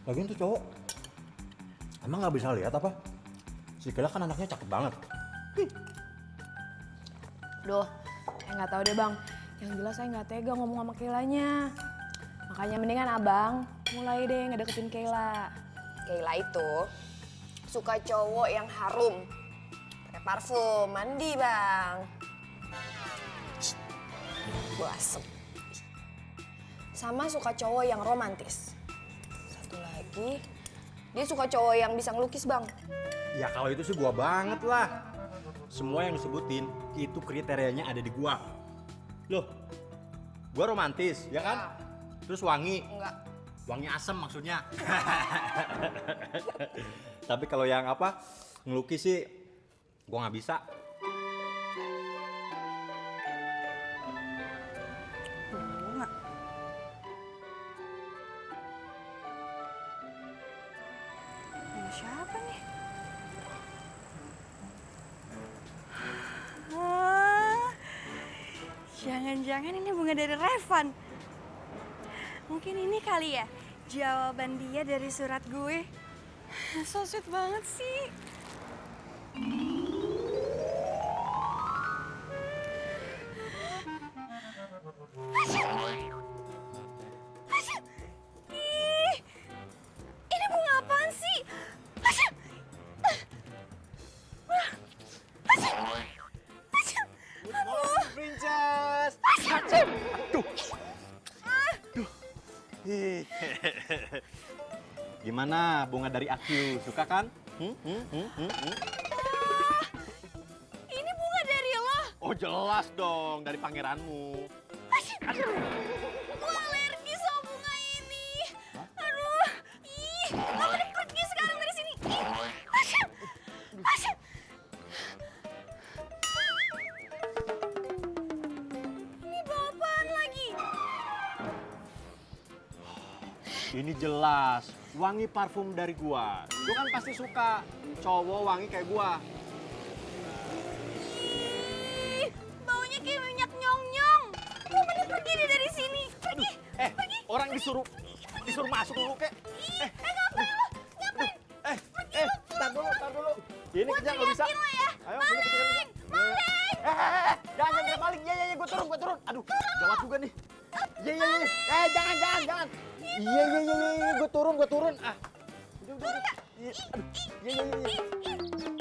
Lagian tuh cowok, emang gak bisa lihat apa? Si Kayla kan anaknya cakep banget. Duh, saya nggak tahu deh bang. Yang jelas saya nggak tega ngomong sama Kaylanya. Makanya mendingan abang mulai deh ngedeketin Kayla. Kayla itu suka cowok yang harum. Pakai parfum, mandi bang. Basem. Sama suka cowok yang romantis. Satu lagi, dia suka cowok yang bisa ngelukis bang. Ya kalau itu sih gua banget lah. Semua yang disebutin itu kriterianya ada di gua. Loh, gua romantis, ya kan? Terus wangi. Enggak. Wangi asem maksudnya. Tapi kalau yang apa, ngelukis sih gua nggak bisa. Bunga. Bunga siapa nih? Jangan-jangan ini bunga dari Revan. Mungkin ini kali ya jawaban dia dari surat gue. So sweet banget sih. Ih, ini bunga apaan sih? Princess. Gimana bunga dari aku? Suka kan? Ini bunga dari lo. Oh jelas dong, dari pangeranmu. Gue alergi sama bunga ini. Aduh, ih, lo mending pergi sekarang dari sini. Ini bawa apaan lagi? Ini jelas, wangi parfum dari gua. Gua kan pasti suka cowok wangi kayak gua. Ih, baunya kayak minyak nyong-nyong. Lo mending pergi deh dari sini. Pergi, pergi. Orang disuruh masuk dulu kek. Ngapain lo? Ngapain? Tar dulu. Ini Gua kejar nggak bisa. teriakin lo ya. Ayo, sini kejar bisa. Jangan maling. Iya, gua turun. Aduh, gawat juga nih. Iya. Jangan. Iya, gua turun. Ah. Udah. Iya, aduh. Iya.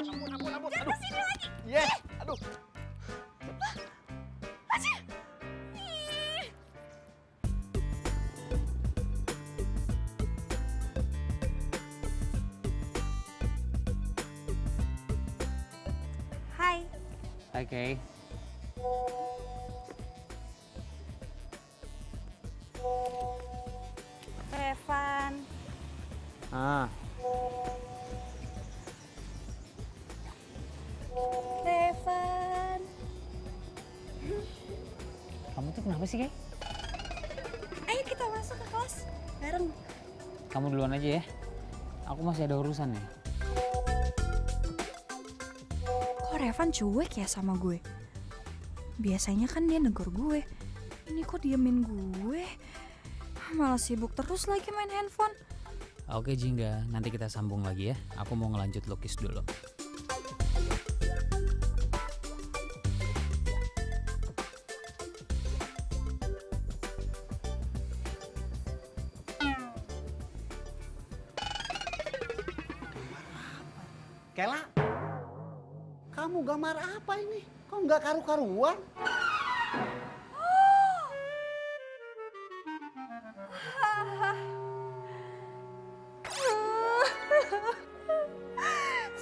Ampun. Aduh. Sini lagi. Iya, aduh. Ih. Hai. Oke. Revan. Ah, Revan. kamu tuh kenapa sih, Kay? Ayo kita masuk ke kelas bareng. Kamu duluan aja ya. Aku masih ada urusan nih. Kok Revan cuek ya sama gue? Biasanya kan dia negor gue. Ini kok diemin gue? Malah sibuk terus lagi main handphone. Oke, Jingga. Nanti kita sambung lagi ya. Aku mau ngelanjut lukis dulu. Kela, kamu gambar apa ini? Kok nggak karu-karuan?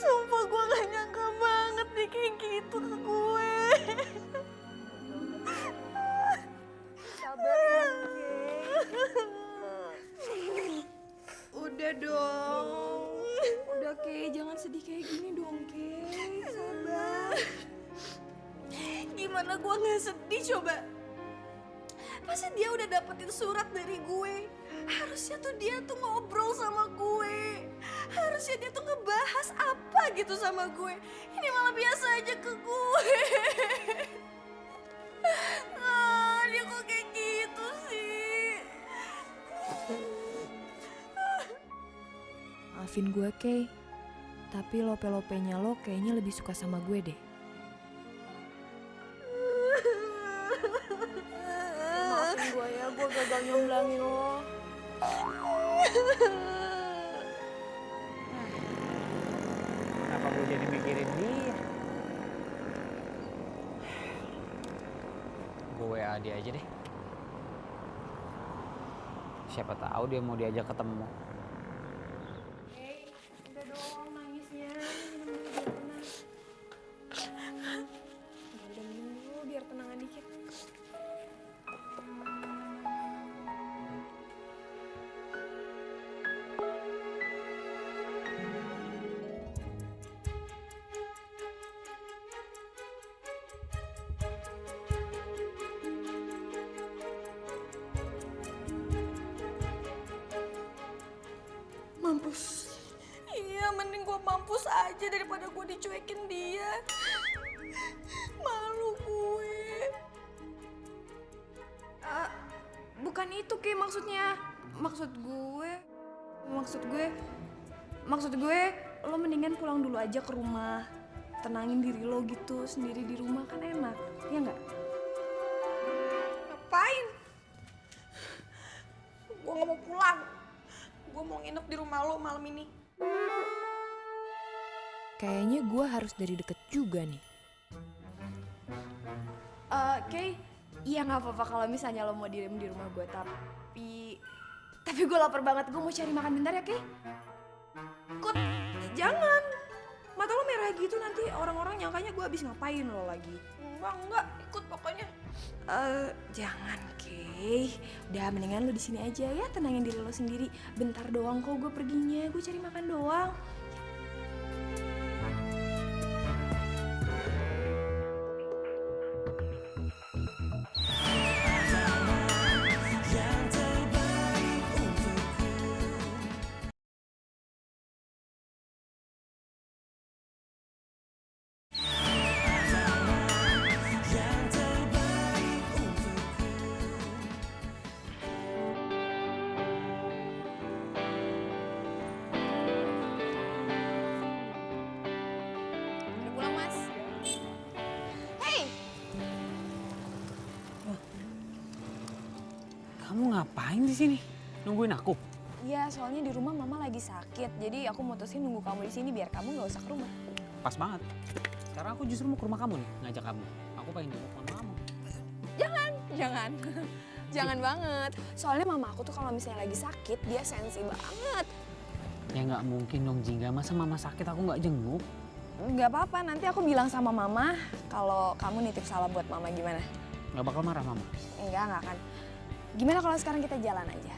Sumpah gue gak nyangka banget nih kayak gitu ke gue. Sabar ya, Udah dong. Udah Kay, jangan sedih kayak gini dong Kay. Sabar. gimana gue nggak sedih coba? Pasti dia udah dapetin surat dari gue. Harusnya tuh dia tuh ngobrol sama gue. Harusnya dia tuh ngebahas apa gitu sama gue. Ini malah biasa aja ke gue. Dia kok kayak gitu sih? Maafin gue, Kay. Tapi lope-lopenya lo kayaknya lebih suka sama gue deh. Maafin gue ya, gue gagal nyomblangin lo. Kenapa gue jadi mikirin dia? Gue WA dia aja deh. Siapa tahu dia mau diajak ketemu. Udah dong nangisnya, minum dulu biar tenang. Udah minum dulu biar tenangan dikit. Mampus. Iya, mending gue mampus aja daripada gue dicuekin dia. Malu gue. Bukan itu, Kay, maksudnya. Maksud gue, lo mendingan pulang dulu aja ke rumah. Tenangin diri lo gitu, sendiri di rumah kan enak, ya nggak? Ngapain? Gue gak mau pulang. Gue mau nginep di rumah lo malam ini. Kayaknya gue harus dari deket juga nih. Kay, iya nggak apa-apa kalau misalnya lo mau diem di rumah gue, tapi gue lapar banget, gue mau cari makan bentar ya, Kay. Kut, jangan. Mata lo merah gitu nanti orang-orang nyangkanya gue habis ngapain lo lagi. Enggak, ikut pokoknya. Jangan, Kay. Udah mendingan lo di sini aja ya, tenangin diri lo sendiri. Bentar doang kok gue perginya, gue cari makan doang. Udah pulang, Mas? Hey! Kamu ngapain di sini? Nungguin aku? Iya, soalnya di rumah mama lagi sakit. Jadi aku mutusin nunggu kamu di sini biar kamu nggak usah ke rumah. Pas banget. Sekarang aku justru mau ke rumah kamu nih, ngajak kamu. Aku pengen jemput mama kamu. Jangan. Jangan banget. Soalnya mama aku tuh kalau misalnya lagi sakit, dia sensi banget. Ya nggak mungkin dong, Jingga. Masa mama sakit aku nggak jenguk? Nggak apa-apa, nanti aku bilang sama mama kalau kamu nitip salam buat mama gimana? Nggak bakal marah mama? Nggak akan. Gimana kalau sekarang kita jalan aja?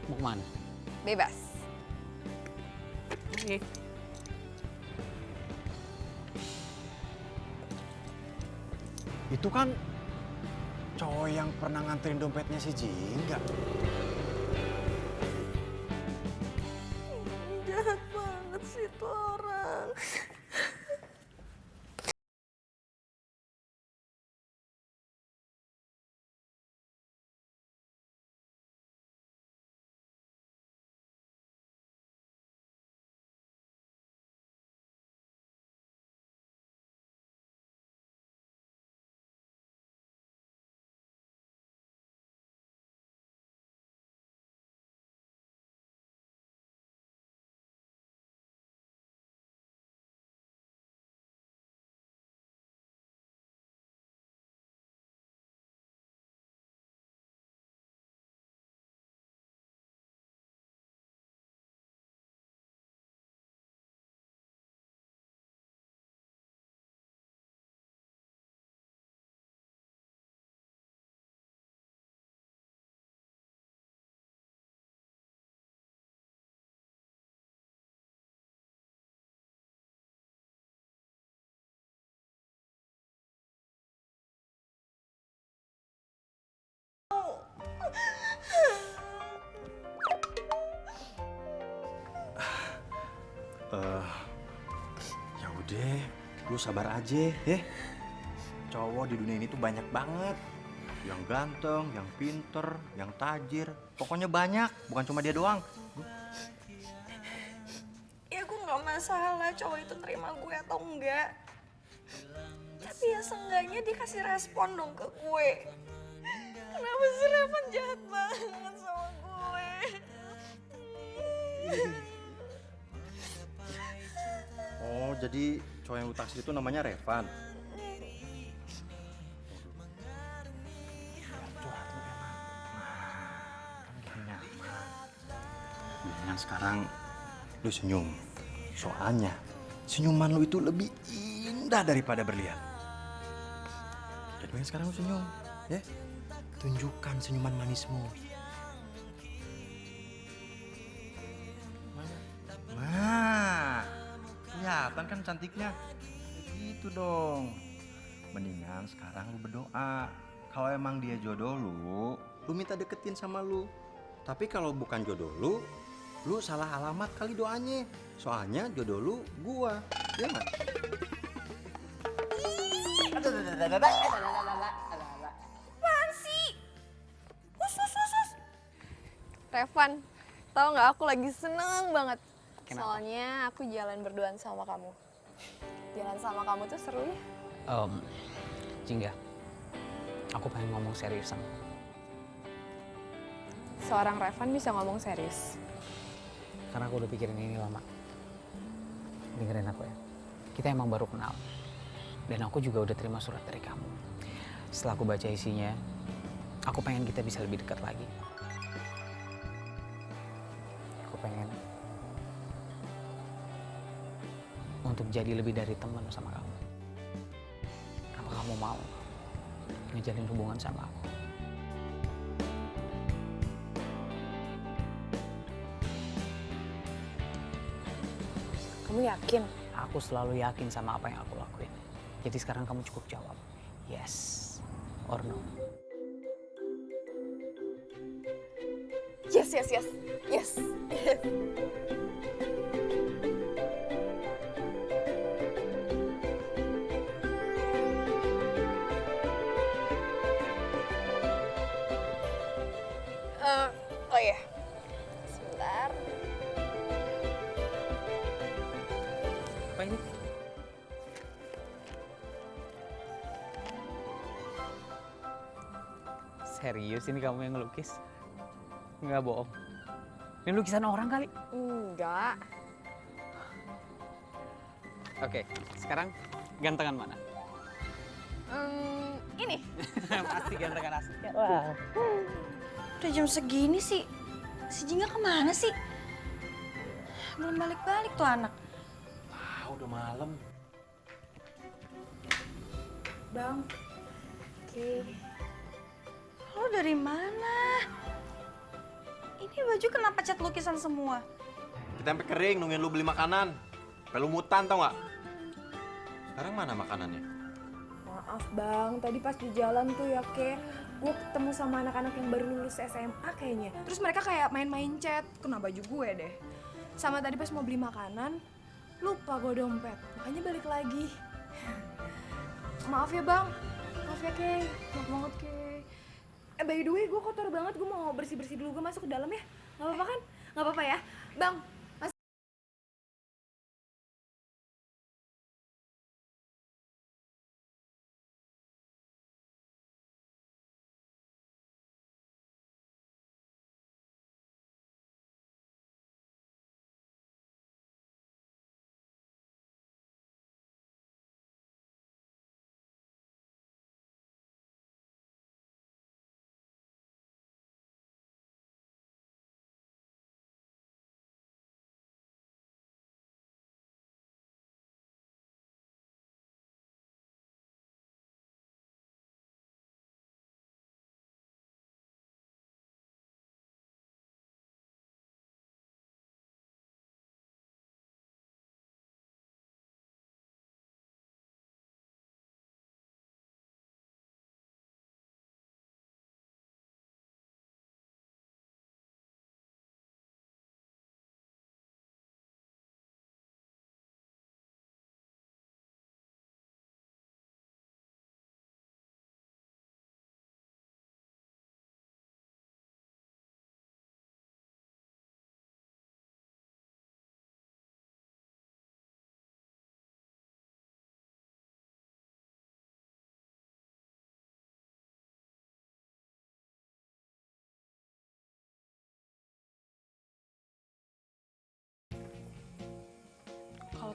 Mau kemana? Bebas. Oke. Itu kan cowok yang pernah nganterin dompetnya si Jingga. Jahat banget sih tuh orang. sabar aja ya. Cowok di dunia ini tuh banyak banget. Yang ganteng, yang pinter, yang tajir. Pokoknya banyak, bukan cuma dia doang. Ya gue nggak masalah cowok itu terima gue atau enggak. Tapi ya seenggaknya dia kasih respon dong ke gue. Kenapa sih Revan jahat banget sama gue? Oh, jadi cowok yang lu taksir itu namanya Revan. Mendingan sekarang lu senyum. Soalnya senyuman lu itu lebih indah daripada berlian. Jadi mendingan sekarang lu senyum, ya. Tunjukkan senyuman manismu. Nah, kelihatan kan cantiknya. Gitu dong. Mendingan sekarang lu berdoa. Kalau emang dia jodoh lu minta deketin sama lu. Tapi kalau bukan jodoh lu salah alamat kali doanya. Soalnya jodoh lu gua. Iya nggak? Apaan sih? Us. Revan, tau nggak aku lagi seneng banget. Soalnya aku jalan berduaan sama kamu. Jalan sama kamu tuh seru ya. Jingga, aku pengen ngomong serius sama kamu. Seorang Revan bisa ngomong serius. Karena aku udah pikirin ini lama. Dengerin aku ya. Kita emang baru kenal. Dan aku juga udah terima surat dari kamu. Setelah aku baca isinya, aku pengen kita bisa lebih dekat lagi. Aku pengen untuk jadi lebih dari teman sama kamu. Apa kamu mau ngejalin hubungan sama aku? Kamu yakin? Aku selalu yakin sama apa yang aku lakuin. Jadi sekarang kamu cukup jawab, yes or no. Yes. Oh iya, sebentar. Apa ini? Serius ini kamu yang ngelukis? Nggak bohong. Ini lukisan orang kali? Enggak. Oke, sekarang gantengan mana? Ini. Pasti gantengan asli. Wah. Udah jam segini sih. Si Jingga kemana sih? Belum balik-balik tuh anak. Udah malam. Bang. Oke. Lo dari mana? Ini baju kenapa cat lukisan semua? Kita sampai kering nungguin lu beli makanan. Sampai lu mutan tau nggak? Sekarang mana makanannya? Maaf bang, tadi pas di jalan tuh ya gue ketemu sama anak-anak yang baru lulus SMA kayaknya. Terus mereka kayak main-main chat, kena baju gue deh. Sama tadi pas mau beli makanan, lupa gue dompet, makanya balik lagi. Maaf ya bang, maaf ya maaf banget by the way gue kotor banget, gue mau bersih-bersih dulu, gue masuk ke dalam ya. Gak apa-apa kan? Gak apa-apa ya? Bang,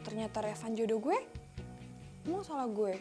ternyata Revan jodoh gue, emang salah gue?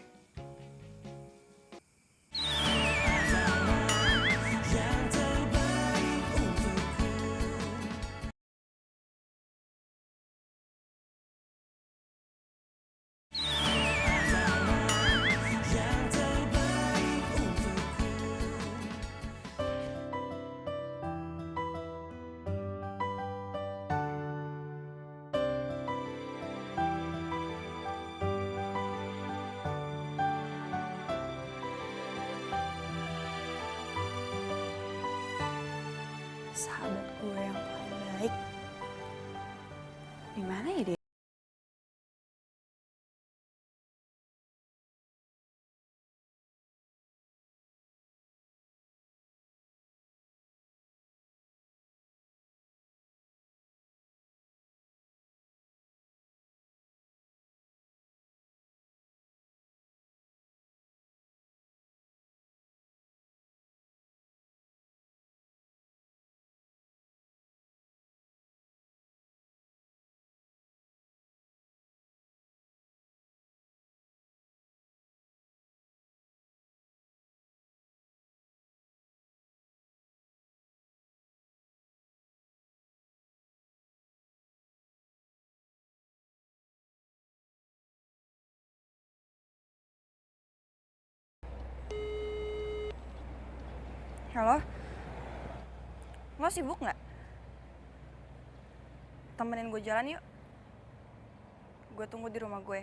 Sahabat gue yang paling baik. Di mana ya dia? Halo? Lo sibuk nggak? Temenin gue jalan yuk. Gue tunggu di rumah gue.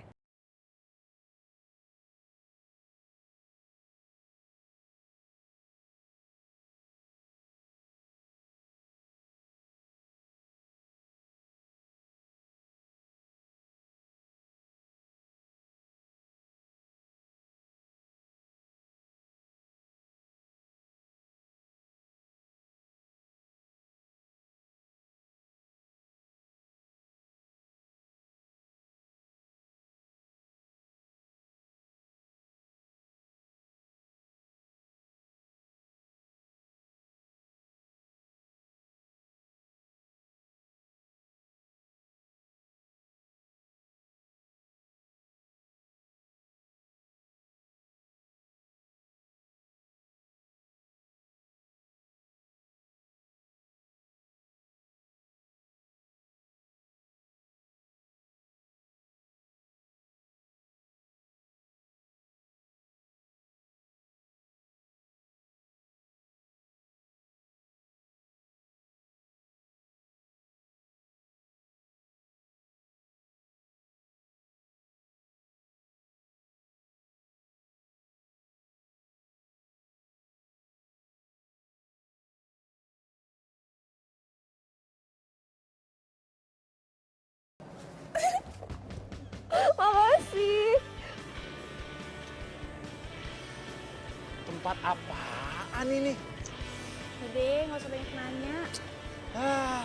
Makasih. Tempat apaan ini? Udah, nggak usah banyak nanya. Ah,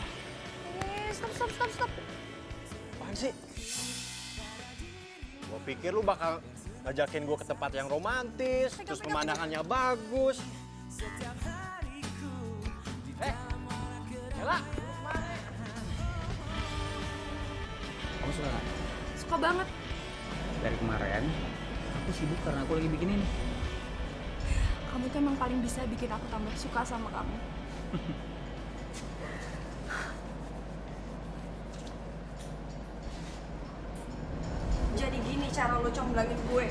Stop. apaan sih? Gue pikir lu bakal ngajakin gue ke tempat yang romantis, terus pemandangannya bagus. Ella! Kamu suka nggak? Suka banget. Dari kemarin, aku sibuk karena aku lagi bikin ini. Kamu tuh emang paling bisa bikin aku tambah suka sama kamu. Jadi gini cara lo comblangin gue.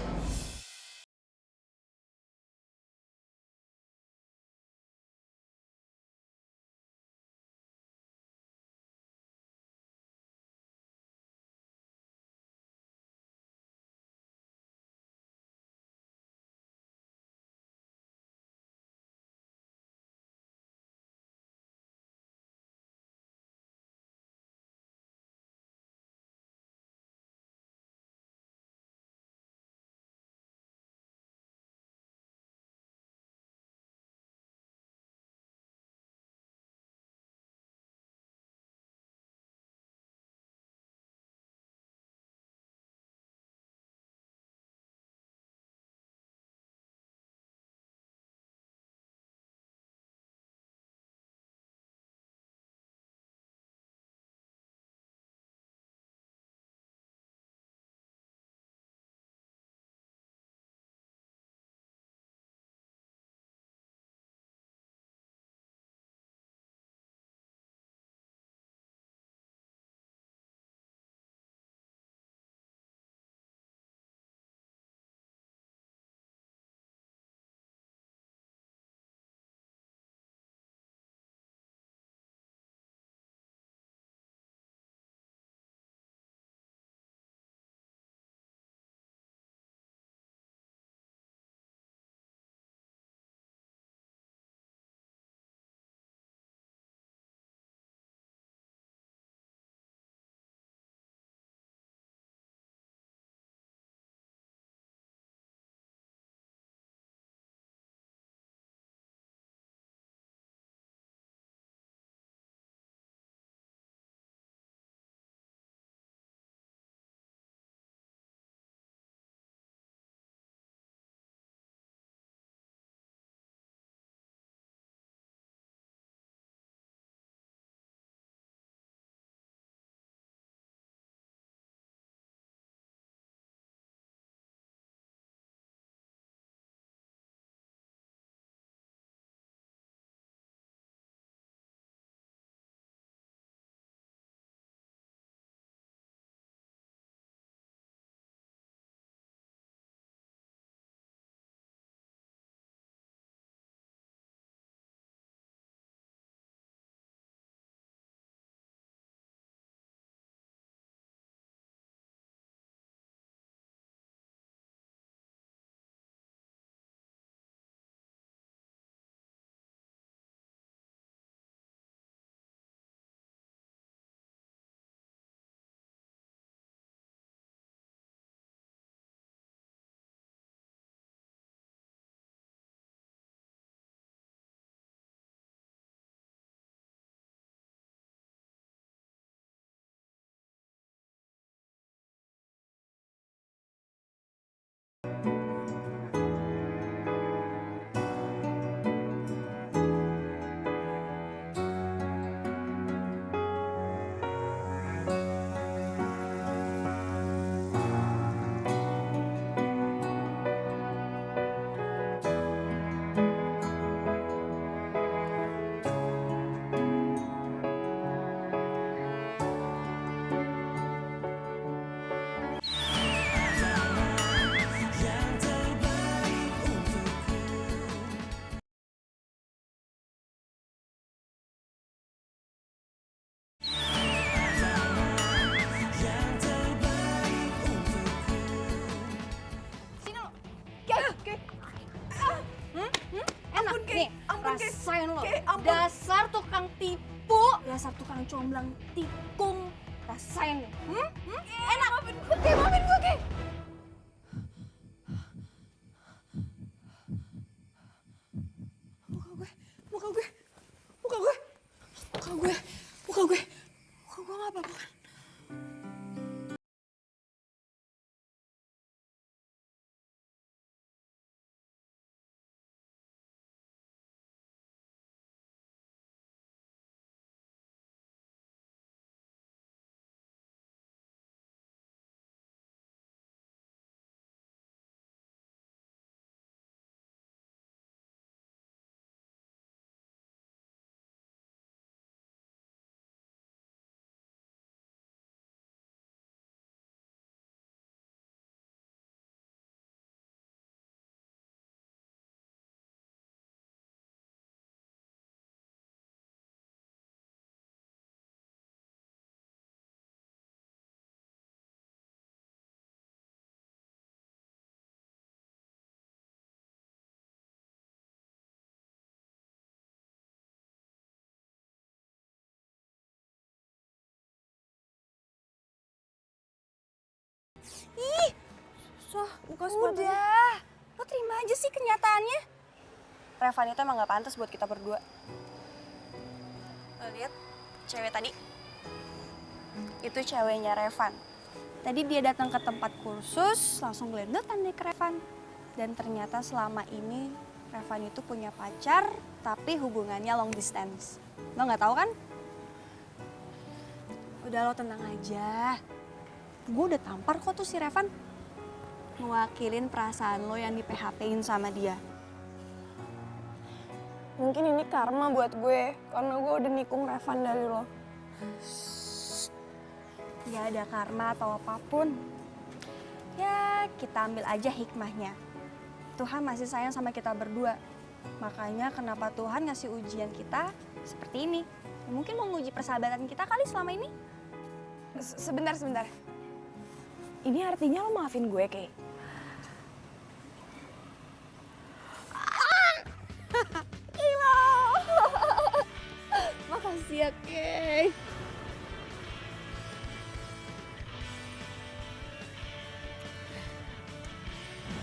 Rasain lo. Dasar tukang tipu. Dasar tukang comblang tikung. Rasain nih. Enak. Maafin gue, Kay. Muka gue gak apa-apa kan? Ih, buka sepatunya. Udah, lo terima aja sih kenyataannya. Revan itu emang gak pantas buat kita berdua. Lo lihat cewek tadi? Itu ceweknya Revan. Tadi dia datang ke tempat kursus, langsung gelendotan nih ke Revan. Dan ternyata selama ini Revan itu punya pacar, tapi hubungannya long distance. Lo gak tahu kan? Udah lo tenang aja. Gue udah tampar kok tuh si Revan. Mewakilin perasaan lo yang di PHP-in sama dia. Mungkin ini karma buat gue, karena gue udah nikung Revan dari lo. Gak ada karma atau apapun. Ya, kita ambil aja hikmahnya. Tuhan masih sayang sama kita berdua. Makanya kenapa Tuhan ngasih ujian kita seperti ini. Ya, mungkin mau nguji persahabatan kita kali selama ini. Sebentar. Ini artinya lo maafin gue, Kay? Makasih ya, Kay.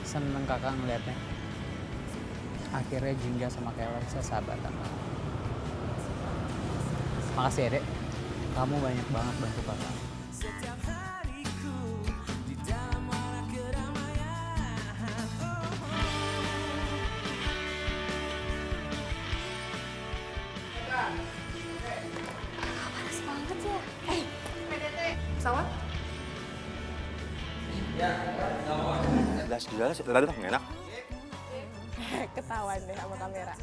Seneng kakak ngeliatnya. Akhirnya Jingga sama Kayla bisa sahabatan. Makasih ya, Dek. Kamu banyak banget bantu kakak. Setiap hariku di dalam warak keramaian. Panas banget ya. Pesawat? Jelas enak. Ketahuan deh sama kamera.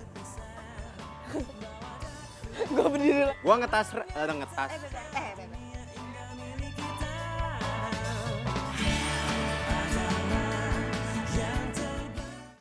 Gue berdiri lah. Gua ngetas.